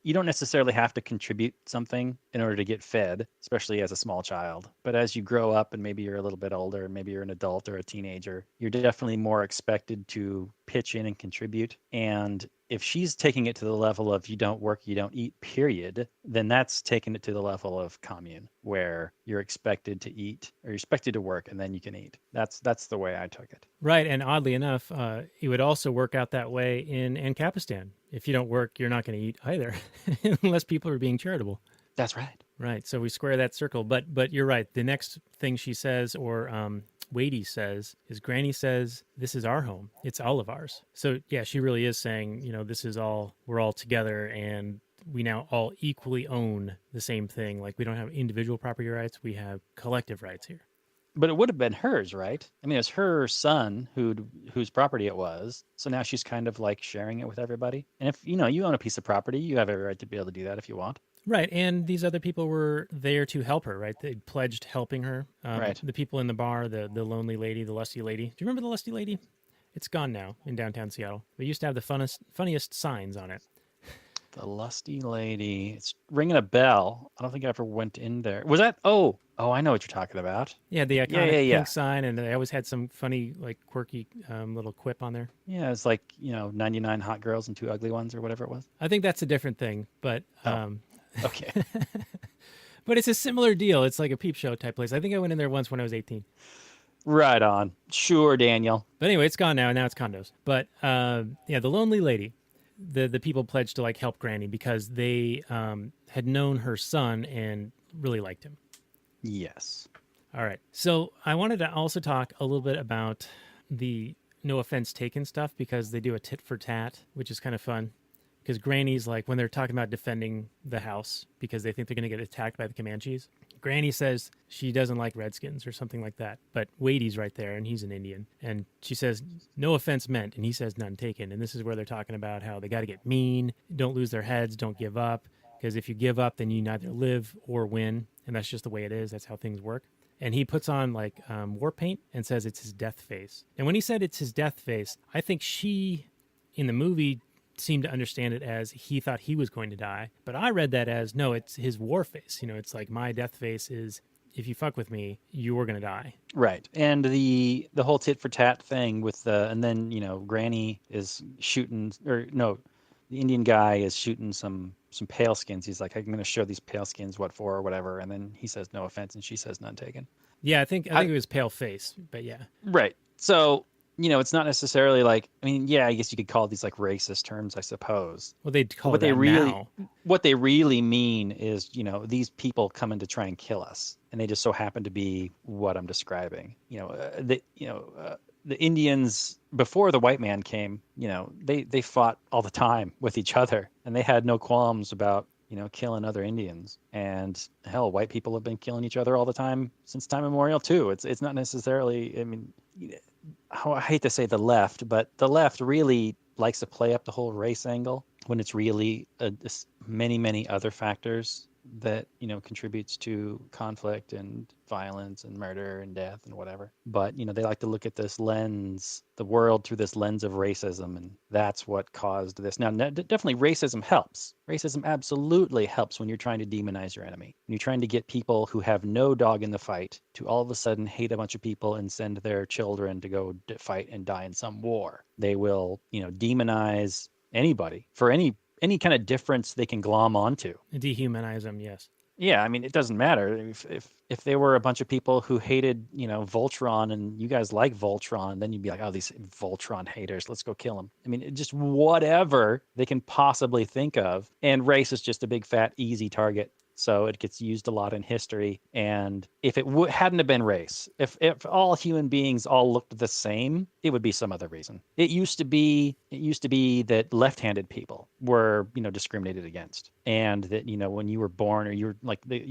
Speaker 6: you don't necessarily have to contribute something in order to get fed, especially as a small child. But as you grow up and maybe you're a little bit older, maybe you're an adult or a teenager, you're definitely more expected to pitch in and contribute. And if she's taking it to the level of you don't work, you don't eat, period, then that's taking it to the level of commune, where you're expected to eat, or you're expected to work, and then you can eat. That's the way I took it.
Speaker 5: Right, and oddly enough, it would also work out that way in Anarcho-Capitalist. If you don't work, you're not going to eat either, unless people are being charitable.
Speaker 6: That's right.
Speaker 5: Right, so we square that circle. But you're right. The next thing she says, or Wadey says, is Granny says, this is our home. It's all of ours. So yeah, she really is saying, this is all, we're all together, and we now all equally own the same thing. Like, we don't have individual property rights, we have collective rights here.
Speaker 6: But it would have been hers, right? I mean, it's her son whose property it was. So now she's kind of like sharing it with everybody. And if, you own a piece of property, you have every right to be able to do that if you want.
Speaker 5: Right, and these other people were there to help her, right? They pledged helping her.
Speaker 6: Right.
Speaker 5: The people in the bar, the lonely lady, the lusty lady. Do you remember the lusty lady? It's gone now in downtown Seattle. We used to have the funniest signs on it.
Speaker 6: The lusty lady. It's ringing a bell. I don't think I ever went in there. Was that? Oh, I know what you're talking about.
Speaker 5: Yeah, the iconic
Speaker 6: Yeah.
Speaker 5: pink sign, and they always had some funny, like, quirky little quip on there.
Speaker 6: Yeah, it's like, 99 hot girls and 2 ugly ones or whatever it was.
Speaker 5: I think that's a different thing, but...
Speaker 6: Okay.
Speaker 5: But it's a similar deal. It's like a peep show type place. I think I went in there once when I was 18.
Speaker 6: Right on. Sure, Daniel.
Speaker 5: But anyway, it's gone now, and now it's condos. But yeah, the lonely lady, the people pledged to like help Granny because they had known her son and really liked him.
Speaker 6: Yes.
Speaker 5: All right. So I wanted to also talk a little bit about the no offense taken stuff, because they do a tit for tat, which is kind of fun. because Granny's like, when they're talking about defending the house because they think they're going to get attacked by the Comanches, Granny says she doesn't like Redskins or something like that. But Wadey's right there, and he's an Indian. And she says, no offense meant, and he says, none taken. And this is where they're talking about how they got to get mean, don't lose their heads, don't give up. Because if you give up, then you neither live or win. And that's just the way it is. That's how things work. And he puts on like war paint and says it's his death face. And when he said it's his death face, I think she, in the movie, seemed to understand it as he thought he was going to die. But I read that as, no, it's his war face. You know, it's like my death face is, if you fuck with me, you're going to die.
Speaker 6: Right. And the whole tit for tat thing with and then, you know, Granny is shooting, or no, the Indian guy is shooting some pale skins. He's like, I'm going to show these pale skins what for or whatever. And then he says, no offense. And she says, none taken.
Speaker 5: Yeah, I think it was pale face, but yeah.
Speaker 6: Right. So, you know, it's not necessarily like, I mean, yeah, I guess you could call these like racist terms, I suppose.
Speaker 5: Well, they'd call
Speaker 6: what
Speaker 5: it
Speaker 6: they
Speaker 5: that
Speaker 6: really,
Speaker 5: now.
Speaker 6: What they really mean is, you know, these people come in to try and kill us, and they just so happen to be what I'm describing. You know, the Indians before the white man came, you know, they fought all the time with each other, and they had no qualms about, you know, killing other Indians. And hell, white people have been killing each other all the time since time immemorial too. It's not necessarily, I mean, I hate to say the left, but the left really likes to play up the whole race angle when it's really many other factors that, you know, contributes to conflict and violence and murder and death and whatever. But, you know, they like to look at this lens, the world through this lens of racism, and that's what caused this. Now, definitely racism helps. Racism absolutely helps when you're trying to demonize your enemy. When you're trying to get people who have no dog in the fight to all of a sudden hate a bunch of people and send their children to go fight and die in some war. They will, you know, demonize anybody for any kind of difference they can glom onto.
Speaker 5: Dehumanize them, yes.
Speaker 6: Yeah, I mean, it doesn't matter if they were a bunch of people who hated, you know, Voltron, and you guys like Voltron, then you'd be like, oh, these Voltron haters, let's go kill them. I mean, just whatever they can possibly think of, and race is just a big fat easy target. So it gets used a lot in history. And if it hadn't have been race, if all human beings all looked the same, it would be some other reason. It used to be that left-handed people were, you know, discriminated against. And that, you know, when you were born, or you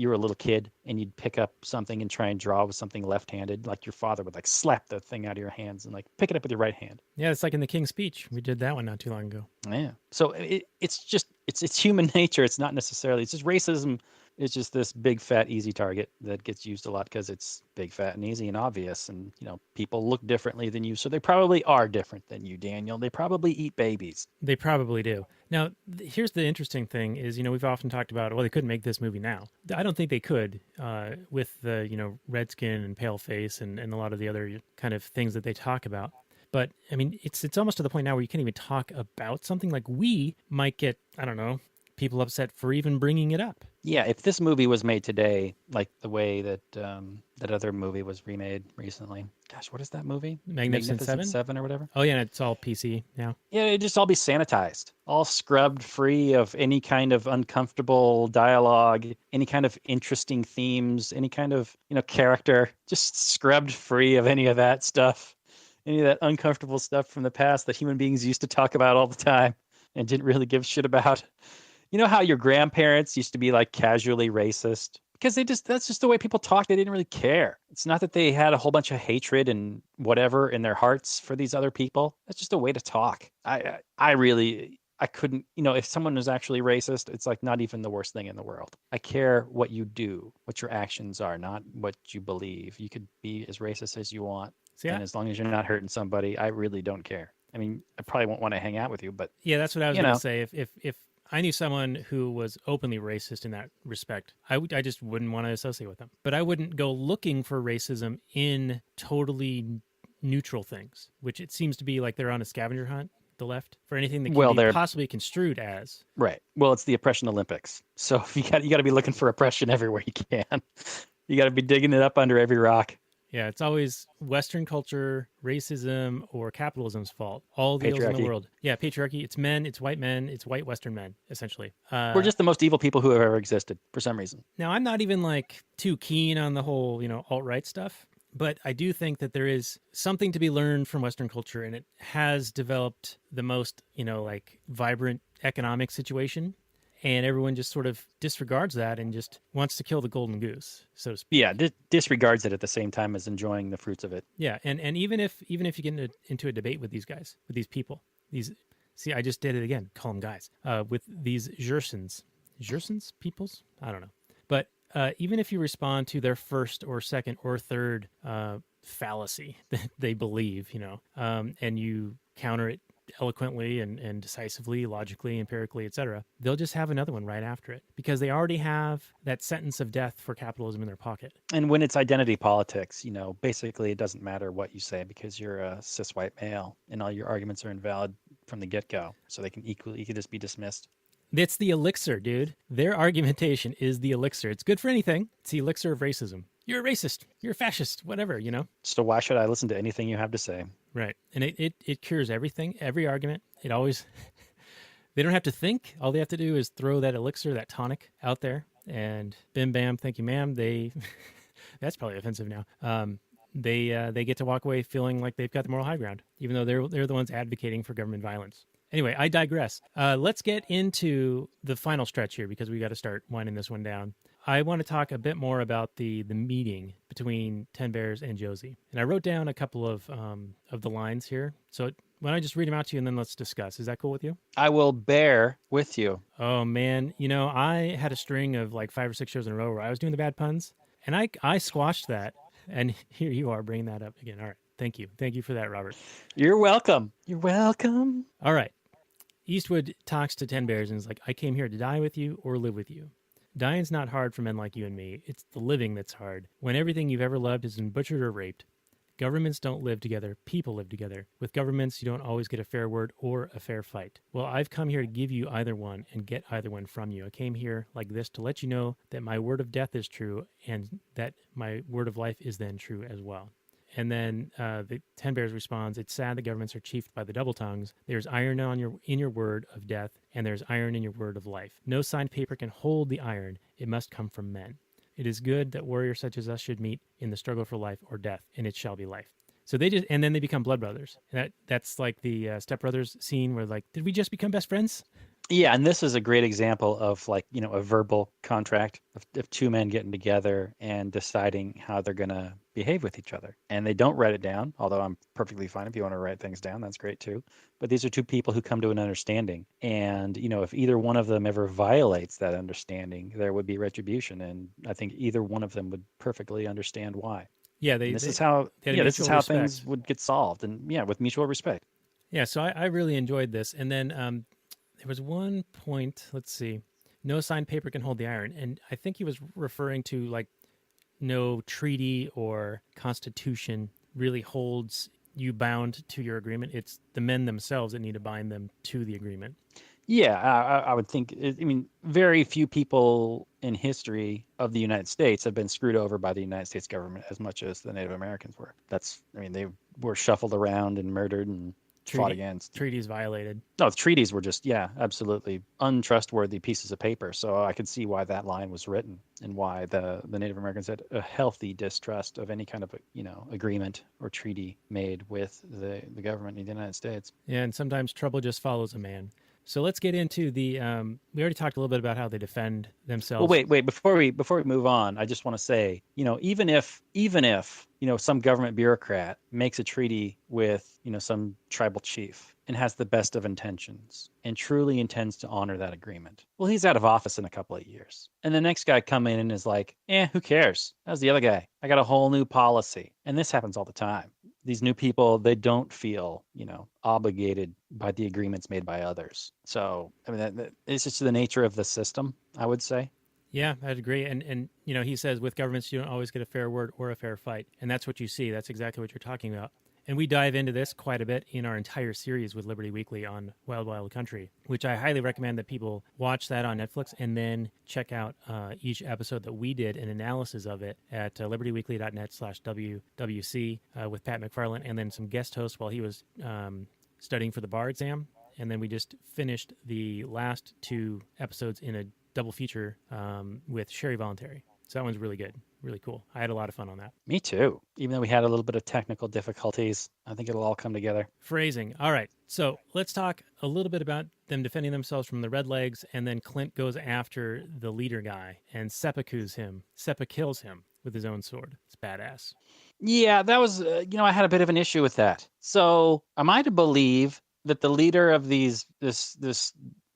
Speaker 6: were a little kid and you'd pick up something and try and draw with something left-handed, like your father would like slap the thing out of your hands and like pick it up with your right hand.
Speaker 5: Yeah, it's like in the King's Speech. We did that one not too long ago.
Speaker 6: Yeah. So it's human nature. It's not necessarily, it's just racism. It's just this big fat easy target that gets used a lot because it's big fat and easy and obvious, and, you know, people look differently than you, so they probably are different than you, Daniel. They probably eat babies.
Speaker 5: They probably do. Now, here's the interesting thing is, you know, we've often talked about, well, they couldn't make this movie now. I don't think they could with the, you know, red skin and pale face and a lot of the other kind of things that they talk about. But I mean, it's almost to the point now where you can't even talk about something. Like, we might get, I don't know, people upset for even bringing it up.
Speaker 6: Yeah, if this movie was made today, like the way that that other movie was remade recently. Gosh, what is that movie?
Speaker 5: Magnificent Seven?
Speaker 6: Seven or whatever?
Speaker 5: Oh, yeah, and it's all PC now.
Speaker 6: Yeah, it'd just all be sanitized, all scrubbed free of any kind of uncomfortable dialogue, any kind of interesting themes, any kind of, you know, character, just scrubbed free of any of that stuff, any of that uncomfortable stuff from the past that human beings used to talk about all the time and didn't really give a shit about. You know how your grandparents used to be like casually racist? Because that's just the way people talk. They didn't really care. It's not that they had a whole bunch of hatred and whatever in their hearts for these other people. That's just a way to talk. I couldn't, you know, if someone was actually racist, it's like not even the worst thing in the world. I care what you do, what your actions are, not what you believe. You could be as racist as you want.
Speaker 5: See,
Speaker 6: and as long as you're not hurting somebody, I really don't care. I mean, I probably won't want to hang out with you, but
Speaker 5: yeah, that's what I was going to say. If I knew someone who was openly racist in that respect, I just wouldn't want to associate with them. But I wouldn't go looking for racism in totally neutral things, which it seems to be like they're on a scavenger hunt, the left, for anything that can be possibly construed as.
Speaker 6: Right. Well, it's the oppression Olympics. So you got to be looking for oppression everywhere you can. You got to be digging it up under every rock.
Speaker 5: Yeah, it's always Western culture, racism, or capitalism's fault. All the ills in the world. Yeah, patriarchy. It's men, it's white Western men, essentially.
Speaker 6: We're just the most evil people who have ever existed for some reason.
Speaker 5: Now, I'm not even like too keen on the whole, you know, alt-right stuff. But I do think that there is something to be learned from Western culture, and it has developed the most, like vibrant economic situation. And everyone just sort of disregards that and just wants to kill the golden goose, so to speak.
Speaker 6: Yeah, disregards it at the same time as enjoying the fruits of it.
Speaker 5: Yeah, and even if you get into a debate with these guys, with these people, I just did it again. Call them guys. With these Gersons peoples. I don't know, but even if you respond to their first or second or third fallacy that they believe, and you counter it eloquently and decisively, logically, empirically, etc., they'll just have another one right after it because they already have that sentence of death for capitalism in their pocket.
Speaker 6: And when it's identity politics, basically it doesn't matter what you say because you're a cis white male and all your arguments are invalid from the get-go. So you can just be dismissed.
Speaker 5: It's the elixir, dude. Their argumentation is the elixir. It's good for anything. It's the elixir of racism. You're a racist. You're a fascist. Whatever,
Speaker 6: So why should I listen to anything you have to say?
Speaker 5: Right. And it cures everything, every argument. It always, they don't have to think. All they have to do is throw that elixir, that tonic out there, and bim bam, thank you, ma'am. That's probably offensive now. They get to walk away feeling like they've got the moral high ground, even though they're the ones advocating for government violence. Anyway, I digress. Let's get into the final stretch here because we got to start winding this one down. I want to talk a bit more about the meeting between Ten Bears and Josey. And I wrote down a couple of the lines here. So why don't I just read them out to you and then let's discuss? Is that cool with you?
Speaker 6: I will bear with you.
Speaker 5: Oh, man. I had a string of like 5 or 6 shows in a row where I was doing the bad puns, and I squashed that. And here you are bringing that up again. All right. Thank you. Thank you for that, Robert.
Speaker 6: You're welcome. You're welcome.
Speaker 5: All right. Eastwood talks to Ten Bears and is like, I came here to die with you or live with you. Dying's not hard for men like you and me. It's the living that's hard. When everything you've ever loved has been butchered or raped. Governments don't live together. People live together. With governments, you don't always get a fair word or a fair fight. Well, I've come here to give you either one and get either one from you. I came here like this to let you know that my word of death is true and that my word of life is then true as well. And then the Ten Bears responds, it's sad that governments are chiefed by the double tongues. There's iron in your word of death, and there's iron in your word of life. No signed paper can hold the iron. It must come from men. It is good that warriors such as us should meet in the struggle for life or death, and it shall be life. So and then they become blood brothers. And that's like the Step Brothers scene where like, did we just become best friends?
Speaker 6: Yeah, and this is a great example of a verbal contract of two men getting together and deciding how they're going to behave with each other. And they don't write it down, although I'm perfectly fine if you want to write things down, that's great too. But these are two people who come to an understanding. And, if either one of them ever violates that understanding, there would be retribution. And I think either one of them would perfully understand why.
Speaker 5: Yeah,
Speaker 6: this is how things would get solved. And with mutual respect.
Speaker 5: Yeah, so I really enjoyed this. And then there was one point, let's see, no signed paper can hold the iron. And I think he was referring to like no treaty or constitution really holds you bound to your agreement. It's the men themselves that need to bind them to the agreement.
Speaker 6: Yeah, I would think, very few people in history of the United States have been screwed over by the United States government as much as the Native Americans were. They were shuffled around and murdered and fought against.
Speaker 5: Treaties violated.
Speaker 6: No, the treaties were just, absolutely untrustworthy pieces of paper. So I could see why that line was written and why the Native Americans had a healthy distrust of any kind of, agreement or treaty made with the government in the United States. Yeah,
Speaker 5: and sometimes trouble just follows a man. So let's get into the. We already talked a little bit about how they defend themselves.
Speaker 6: Well, wait. Before we move on, I just want to say, even if some government bureaucrat makes a treaty with some tribal chief and has the best of intentions and truly intends to honor that agreement, well, he's out of office in a couple of years, and the next guy come in and is like, who cares? How's the other guy? I got a whole new policy, and this happens all the time. These new people, they don't feel, obligated by the agreements made by others. So, it's just the nature of the system, I would say.
Speaker 5: Yeah, I'd agree. And he says with governments, you don't always get a fair word or a fair fight. And that's what you see. That's exactly what you're talking about. And we dive into this quite a bit in our entire series with Liberty Weekly on Wild Wild Country, which I highly recommend that people watch that on Netflix and then check out each episode that we did, an analysis of it at libertyweekly.net/WWC with Pat McFarland and then some guest hosts while he was studying for the bar exam. And then we just finished the last 2 episodes in a double feature with Sherry Voluntary. So that one's really good, really cool. I had a lot of fun on that.
Speaker 6: Me too. Even though we had a little bit of technical difficulties, I think it'll all come together.
Speaker 5: Phrasing. All right. So let's talk a little bit about them defending themselves from the Redlegs, and then Clint goes after the leader guy and seppuku's him. Seppa kills him with his own sword. It's badass.
Speaker 6: Yeah, that was, I had a bit of an issue with that. So am I to believe that the leader of this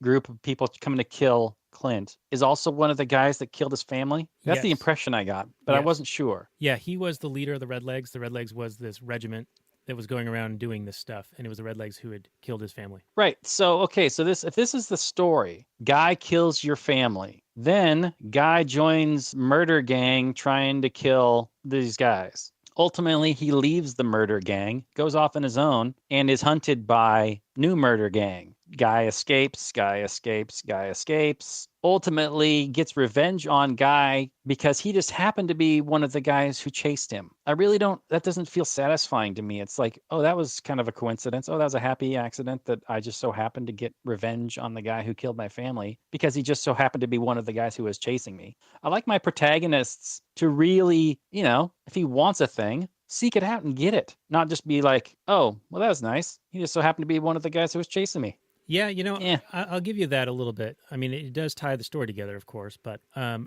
Speaker 6: group of people coming to kill Clint is also one of the guys that killed his family? That's the
Speaker 5: Yes.
Speaker 6: impression I got, but I
Speaker 5: Yes.
Speaker 6: wasn't sure.
Speaker 5: Yeah, he was the leader of the Redlegs. The Redlegs was this regiment that was going around doing this stuff, and it was the Redlegs who had killed his family.
Speaker 6: Right. So, okay, so if this is the story, guy kills your family, then guy joins murder gang trying to kill these guys. Ultimately, he leaves the murder gang, goes off on his own, and is hunted by new murder gang. Guy escapes, guy escapes, guy escapes. Ultimately gets revenge on guy because he just happened to be one of the guys who chased him. That doesn't feel satisfying to me. It's like, oh, that was kind of a coincidence. Oh, that was a happy accident that I just so happened to get revenge on the guy who killed my family because he just so happened to be one of the guys who was chasing me. I like my protagonists to really, if he wants a thing, seek it out and get it. Not just be like, oh, well, that was nice. He just so happened to be one of the guys who was chasing me.
Speaker 5: Yeah, I'll give you that a little bit. I mean, it does tie the story together, of course. But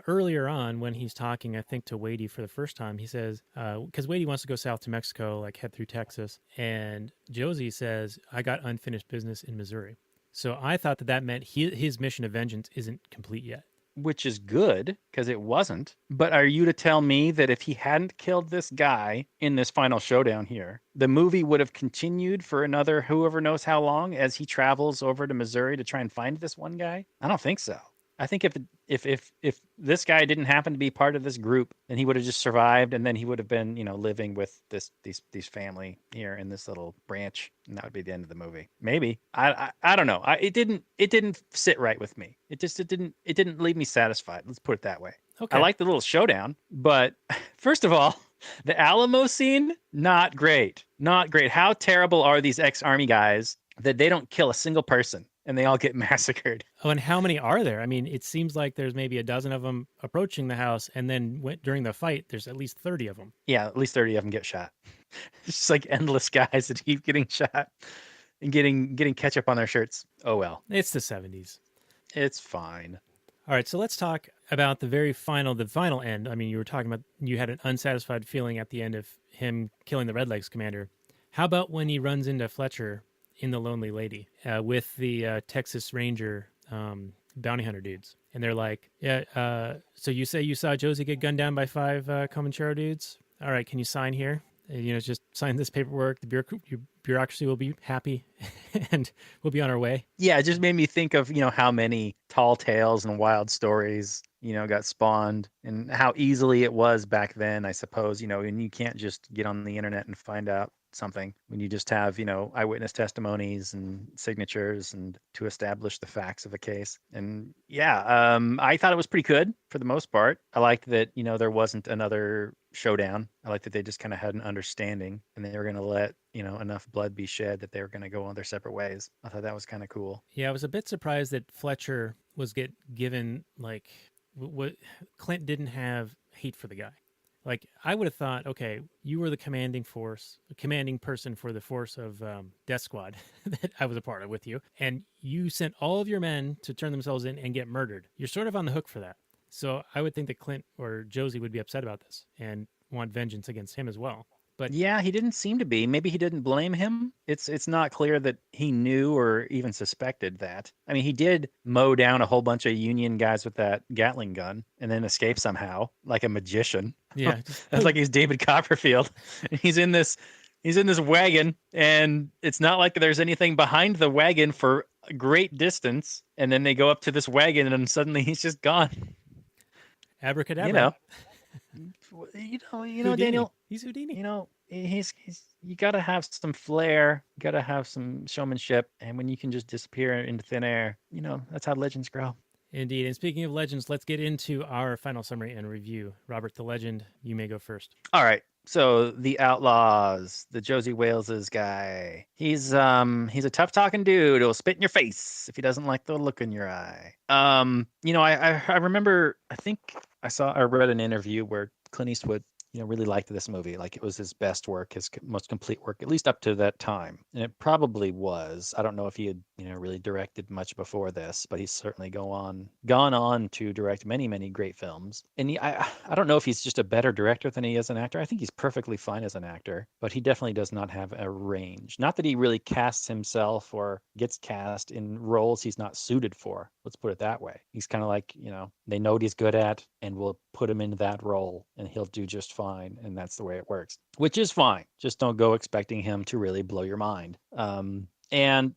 Speaker 5: earlier on, when he's talking, I think, to Wadey for the first time, he says, because Wadey wants to go south to Mexico, like head through Texas. And Josey says, I got unfinished business in Missouri. So I thought that meant his mission of vengeance isn't complete yet.
Speaker 6: Which is good, because it wasn't. But are you to tell me that if he hadn't killed this guy in this final showdown here, the movie would have continued for another whoever knows how long as he travels over to Missouri to try and find this one guy? I don't think so. I think if this guy didn't happen to be part of this group, then he would have just survived, and then he would have been, living with these family here in this little branch, and that would be the end of the movie. Maybe. I don't know. It didn't sit right with me. It didn't leave me satisfied. Let's put it that way.
Speaker 5: Okay.
Speaker 6: I like the little showdown, but first of all, the Alamo scene, not great. Not great. How terrible are these ex-army guys that they don't kill a single person and they all get massacred?
Speaker 5: Oh, and how many are there? I mean, it seems like there's maybe a dozen of them approaching the house, and then during the fight, there's at least 30 of them.
Speaker 6: Yeah, at least 30 of them get shot. It's just like endless guys that keep getting shot and getting ketchup on their shirts. Oh, well.
Speaker 5: It's the 70s.
Speaker 6: It's fine.
Speaker 5: All right, so let's talk about the final end. I mean, you were talking about you had an unsatisfied feeling at the end of him killing the Redlegs commander. How about when he runs into Fletcher in The Lonely Lady with the Texas Ranger bounty hunter dudes? And they're like, yeah, so you say you saw Josey get gunned down by 5 Comanchero dudes? All right, can you sign here? And, just sign this paperwork. The bureaucracy will be happy and we'll be on our way.
Speaker 6: Yeah, it just made me think of, how many tall tales and wild stories, got spawned and how easily it was back then, I suppose, and you can't just get on the internet and find out something when you just have, eyewitness testimonies and signatures and to establish the facts of a case. And yeah, I thought it was pretty good for the most part. I liked that, there wasn't another showdown. I liked that they just kind of had an understanding and they were going to let, enough blood be shed that they were going to go on their separate ways. I thought that was kind of cool.
Speaker 5: Yeah, I was a bit surprised that Fletcher was given like what Clint didn't have hate for the guy. Like, I would have thought, okay, you were the commanding person for the force of Death Squad that I was a part of with you, and you sent all of your men to turn themselves in and get murdered. You're sort of on the hook for that. So I would think that Clint or Josey would be upset about this and want vengeance against him as well. But
Speaker 6: yeah, he didn't seem to be. Maybe he didn't blame him. It's not clear that he knew or even suspected that. I mean, he did mow down a whole bunch of Union guys with that Gatling gun and then escape somehow, like a magician.
Speaker 5: Yeah,
Speaker 6: that's like he's David Copperfield. He's in this wagon, and it's not like there's anything behind the wagon for a great distance. And then they go up to this wagon, and suddenly he's just gone.
Speaker 5: Abracadabra.
Speaker 6: Houdini. Daniel.
Speaker 5: He's Houdini.
Speaker 6: He's you gotta have some flair, you gotta have some showmanship, and when you can just disappear into thin air, that's how legends grow.
Speaker 5: Indeed. And speaking of legends, let's get into our final summary and review. Robert the Legend, you may go first.
Speaker 6: All right. So the Outlaws, the Josie Wales's guy. He's a tough talking dude. He'll spit in your face if he doesn't like the look in your eye. I remember, I think I read an interview where Clint Eastwood really liked this movie. Like it was his best work, his most complete work, at least up to that time. And it probably was. I don't know if he had, really directed much before this, but he's certainly gone on to direct many, many great films. And I don't know if he's just a better director than he is an actor. I think he's perfectly fine as an actor, but he definitely does not have a range. Not that he really casts himself or gets cast in roles he's not suited for. Let's put it that way. He's kind of like, they know what he's good at and will put him into that role and he'll do just fine. And that's the way it works, which is fine. Just don't go expecting him to really blow your mind. And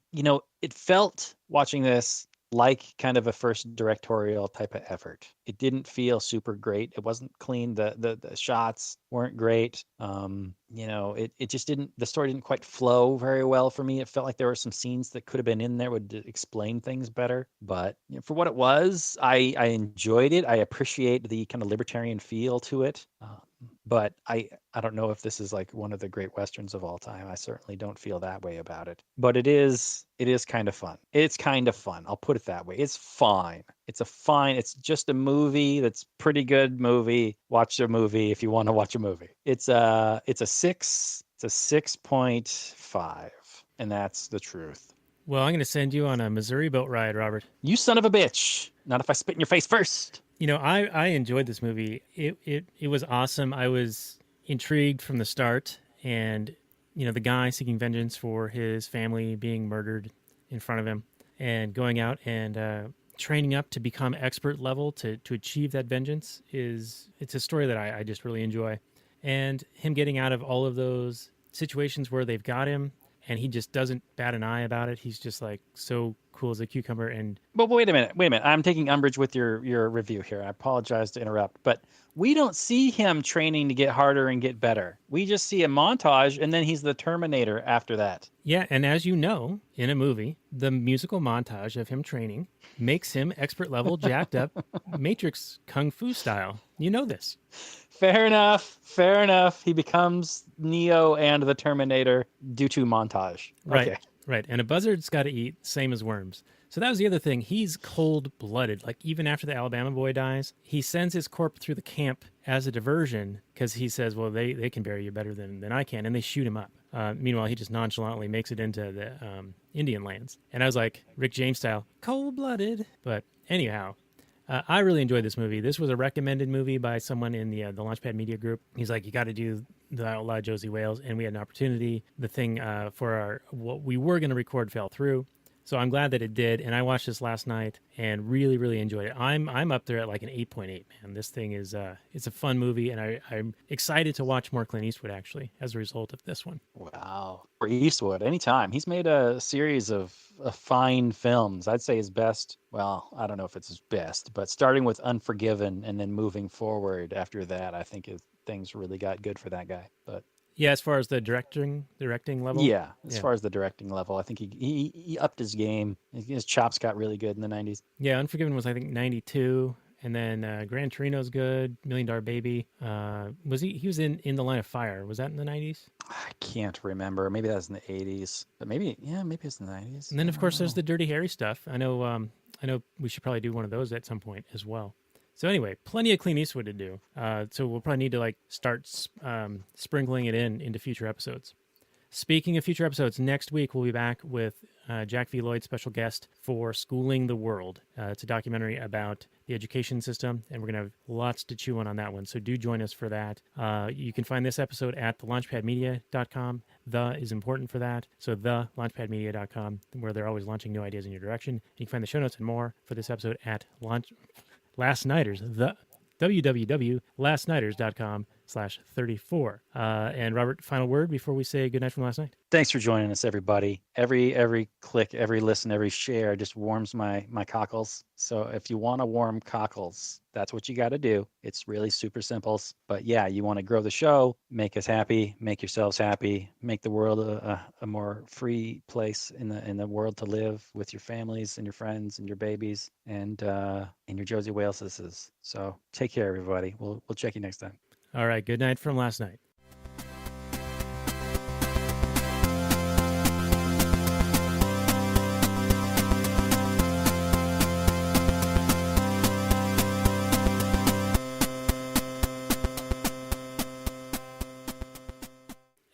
Speaker 6: it felt watching this like kind of a first directorial type of effort. It didn't feel super great. It wasn't clean. The shots weren't great. It just didn't, the story didn't quite flow very well for me. It felt like there were some scenes that could have been in there would explain things better. But for what it was, I enjoyed it. I appreciate the kind of libertarian feel to it. But I don't know if this is like one of the great Westerns of all time. I certainly don't feel that way about it. But it is kind of fun. It's kind of fun. I'll put it that way. It's fine. It's just a movie that's pretty good movie. Watch a movie if you want to watch a movie. It's a 6.5, and that's the truth.
Speaker 5: Well, I'm going to send you on a Missouri boat ride, Robert.
Speaker 6: You son of a bitch. Not if I spit in your face first.
Speaker 5: I enjoyed this movie. It was awesome. I was intrigued from the start, and the guy seeking vengeance for his family being murdered in front of him, and going out and training up to become expert level to achieve that vengeance it's a story that I just really enjoy. And him getting out of all of those situations where they've got him and he just doesn't bat an eye about it. He's just like so cool as a cucumber.
Speaker 6: But wait a minute. I'm taking umbrage with your review here. I apologize to interrupt, but we don't see him training to get harder and get better. We just see a montage, and then he's the Terminator after that.
Speaker 5: Yeah, and as you know, in a movie, the musical montage of him training makes him expert level, jacked up, Matrix Kung Fu style. You know this.
Speaker 6: Fair enough. He becomes Neo and the Terminator due to montage.
Speaker 5: Right.
Speaker 6: Okay.
Speaker 5: Right. And a buzzard's got to eat, same as worms. So that was the other thing. He's cold-blooded. Like, even after the Alabama boy dies, he sends his corp through the camp as a diversion because he says, well, they can bury you better than I can, and they shoot him up. Meanwhile, he just nonchalantly makes it into the Indian lands. And I was like, Rick James style, cold-blooded. But anyhow, I really enjoyed this movie. This was a recommended movie by someone in the Launchpad Media Group. He's like, you got to do the Outlaw Josey Wales, and we had an opportunity. The thing for what we were going to record fell through, so I'm glad that it did. And I watched this last night and really, really enjoyed it. I'm up there at like an 8.8. Man, this thing is it's a fun movie, and I'm excited to watch more Clint Eastwood actually as a result of this one.
Speaker 6: Wow, for Eastwood, anytime. He's made a series of fine films. I'd say his best. Well, I don't know if it's his best, but starting with Unforgiven and then moving forward after that, I think things really got good for that guy. But
Speaker 5: yeah, as far as the directing level.
Speaker 6: Yeah, as far as the directing level, I think he upped his game. His chops got really good in the 90s.
Speaker 5: Yeah, Unforgiven was I think 92, and then Gran Torino's good. $1 Million Baby. Was he was in The Line of Fire? Was that in the 90s?
Speaker 6: I can't remember. Maybe that was in the 80s, but maybe it's in the 90s.
Speaker 5: And then of course there's the Dirty Harry stuff. I know we should probably do one of those at some point as well. So anyway, plenty of Clint Eastwood to do. So we'll probably need to like start sprinkling it into future episodes. Speaking of future episodes, next week we'll be back with Jack V. Lloyd, special guest for Schooling the World. It's a documentary about the education system, and we're going to have lots to chew on that one. So do join us for that. You can find this episode at thelaunchpadmedia.com. The is important for that. So thelaunchpadmedia.com, where they're always launching new ideas in your direction. You can find the show notes and more for this episode at Last Nighters, the www.lastnighters.com/34. And Robert, final word before we say goodnight from last night.
Speaker 6: Thanks for joining us, everybody. Every click, every listen, every share just warms my cockles. So if you want to warm cockles, that's what you got to do. It's really super simple. But yeah, you want to grow the show, make us happy, make yourselves happy, make the world a more free place in the world to live with your families and your friends and your babies and your Josie Waleses. So take care, everybody. We'll check you next time.
Speaker 5: All right. Good night from last night.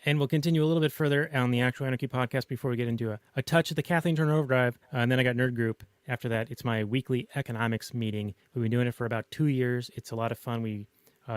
Speaker 5: And we'll continue a little bit further on the Actual Anarchy podcast before we get into a touch of the Kathleen Turner Overdrive. And then I got Nerd Group. After that, it's my weekly economics meeting. We've been doing it for about 2 years. It's a lot of fun. We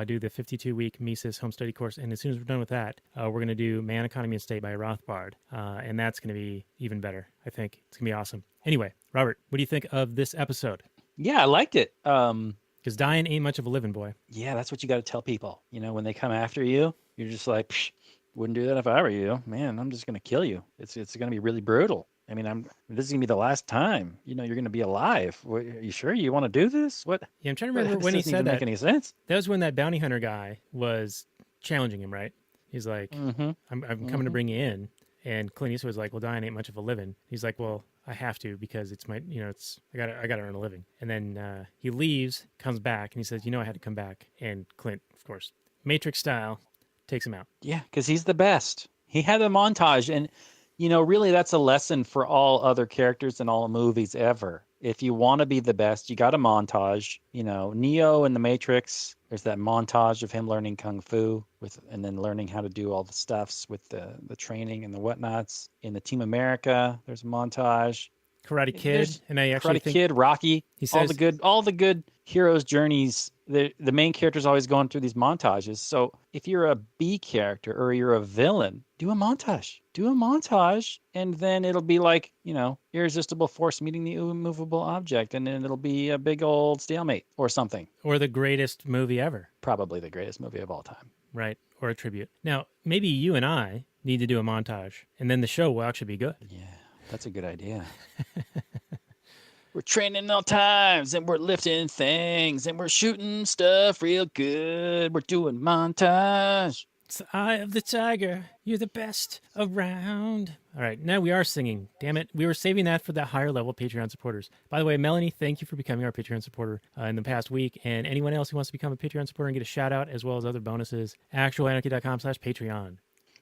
Speaker 5: do the 52-week Mises home study course. And as soon as we're done with that, we're going to do Man, Economy, and State by Rothbard. And that's going to be even better, I think. It's going to be awesome. Anyway, Robert, what do you think of this episode?
Speaker 6: Yeah, I liked it.
Speaker 5: Because dying ain't much of a living, boy.
Speaker 6: Yeah, that's what you got to tell people. When they come after you, you're just like, Psh, wouldn't do that if I were you. Man, I'm just going to kill you. It's going to be really brutal. I mean, this is going to be the last time, you're going to be alive. Are you sure you want to do this? What?
Speaker 5: Yeah, I'm trying to remember when he said that.
Speaker 6: Make any sense?
Speaker 5: That was when that bounty hunter guy was challenging him, right? He's like, I'm coming to bring you in. And Clint Eastwood was like, well, dying ain't much of a living. He's like, well, I have to because it's my, I gotta earn a living. And then he leaves, comes back, and he says, I had to come back. And Clint, of course, Matrix style, takes him out.
Speaker 6: Yeah, because he's the best. He had a montage, and really that's a lesson for all other characters in all movies ever. If you want to be the best, you got a montage. Neo in the Matrix, there's that montage of him learning kung fu and then learning how to do all the stuffs with the training and the whatnots. In the Team America, there's a montage.
Speaker 5: Karate Kid, and I actually think
Speaker 6: Kid, Rocky,
Speaker 5: he says,
Speaker 6: all the good heroes' journeys. The main character's always going through these montages. So if you're a B character or you're a villain, do a montage. And then it'll be like, irresistible force meeting the immovable object, and then it'll be a big old stalemate or something.
Speaker 5: Or the greatest movie ever.
Speaker 6: Probably the greatest movie of all time.
Speaker 5: Right, or a tribute. Now, maybe you and I need to do a montage, and then the show will actually be good.
Speaker 6: Yeah, that's a good idea. We're training all times, and we're lifting things, and we're shooting stuff real good. We're doing montage.
Speaker 5: It's the eye of the tiger. You're the best around. All right, now we are singing. Damn it. We were saving that for the higher level Patreon supporters. By the way, Melanie, thank you for becoming our Patreon supporter in the past week. And anyone else who wants to become a Patreon supporter and get a shout out as well as other bonuses, actualanarchy.com/Patreon.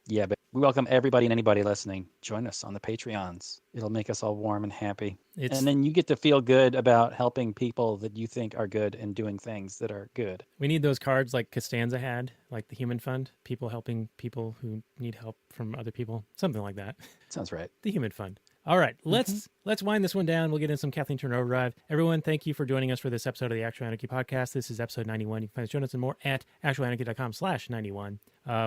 Speaker 6: Yeah, but we welcome everybody and anybody listening. Join us on the Patreons. It'll make us all warm and happy. And then you get to feel good about helping people that you think are good and doing things that are good.
Speaker 5: We need those cards like Costanza had, like the Human Fund, people helping people who need help from other people, something like that.
Speaker 6: Sounds right.
Speaker 5: The Human Fund. All right, let's wind this one down. We'll get into some Kathleen Turner Overdrive. Everyone, thank you for joining us for this episode of the Actual Anarchy podcast. This is episode 91. You can find the show notes and more at actualanarchy.com/91.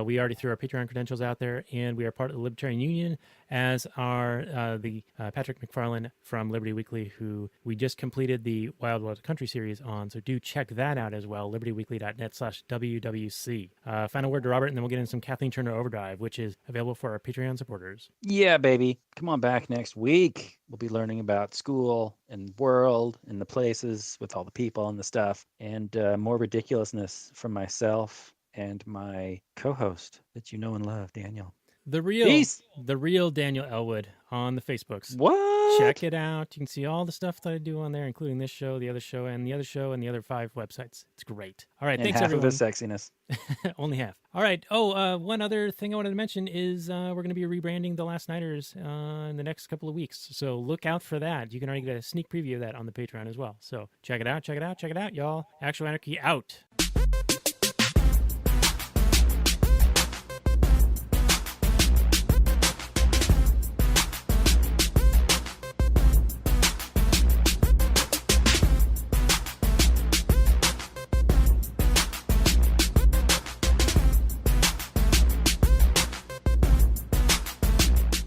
Speaker 5: We already threw our Patreon credentials out there, and we are part of the Libertarian Union, as are the Patrick McFarlane from Liberty Weekly, who we just completed the Wild Wild Country series on. So do check that out as well, libertyweekly.net/WWC. Final word to Robert, and then we'll get into some Kathleen Turner Overdrive, which is available for our Patreon supporters.
Speaker 6: Yeah, baby. Come on back next week. We'll be learning about school and the world and the places with all the people and the stuff, and more ridiculousness from myself and my co-host that you know and love, Daniel.
Speaker 5: The real Daniel Elwood on the Facebooks.
Speaker 6: What?
Speaker 5: Check it out. You can see all the stuff that I do on there, including this show, the other show, and the other show, and the other 5 websites. It's great. All right,
Speaker 6: and
Speaker 5: thanks
Speaker 6: half
Speaker 5: everyone.
Speaker 6: Of the sexiness.
Speaker 5: Only half. All right. Oh, one other thing I wanted to mention is we're going to be rebranding The Last Nighters in the next couple of weeks. So look out for that. You can already get a sneak preview of that on the Patreon as well. So check it out, y'all. Actual Anarchy out.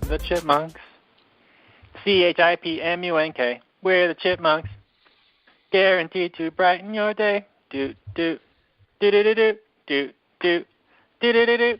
Speaker 7: The Chipmunks. CHIPMUNK. We're the Chipmunks. Guaranteed to brighten your day. Do do do do do do do do do do do.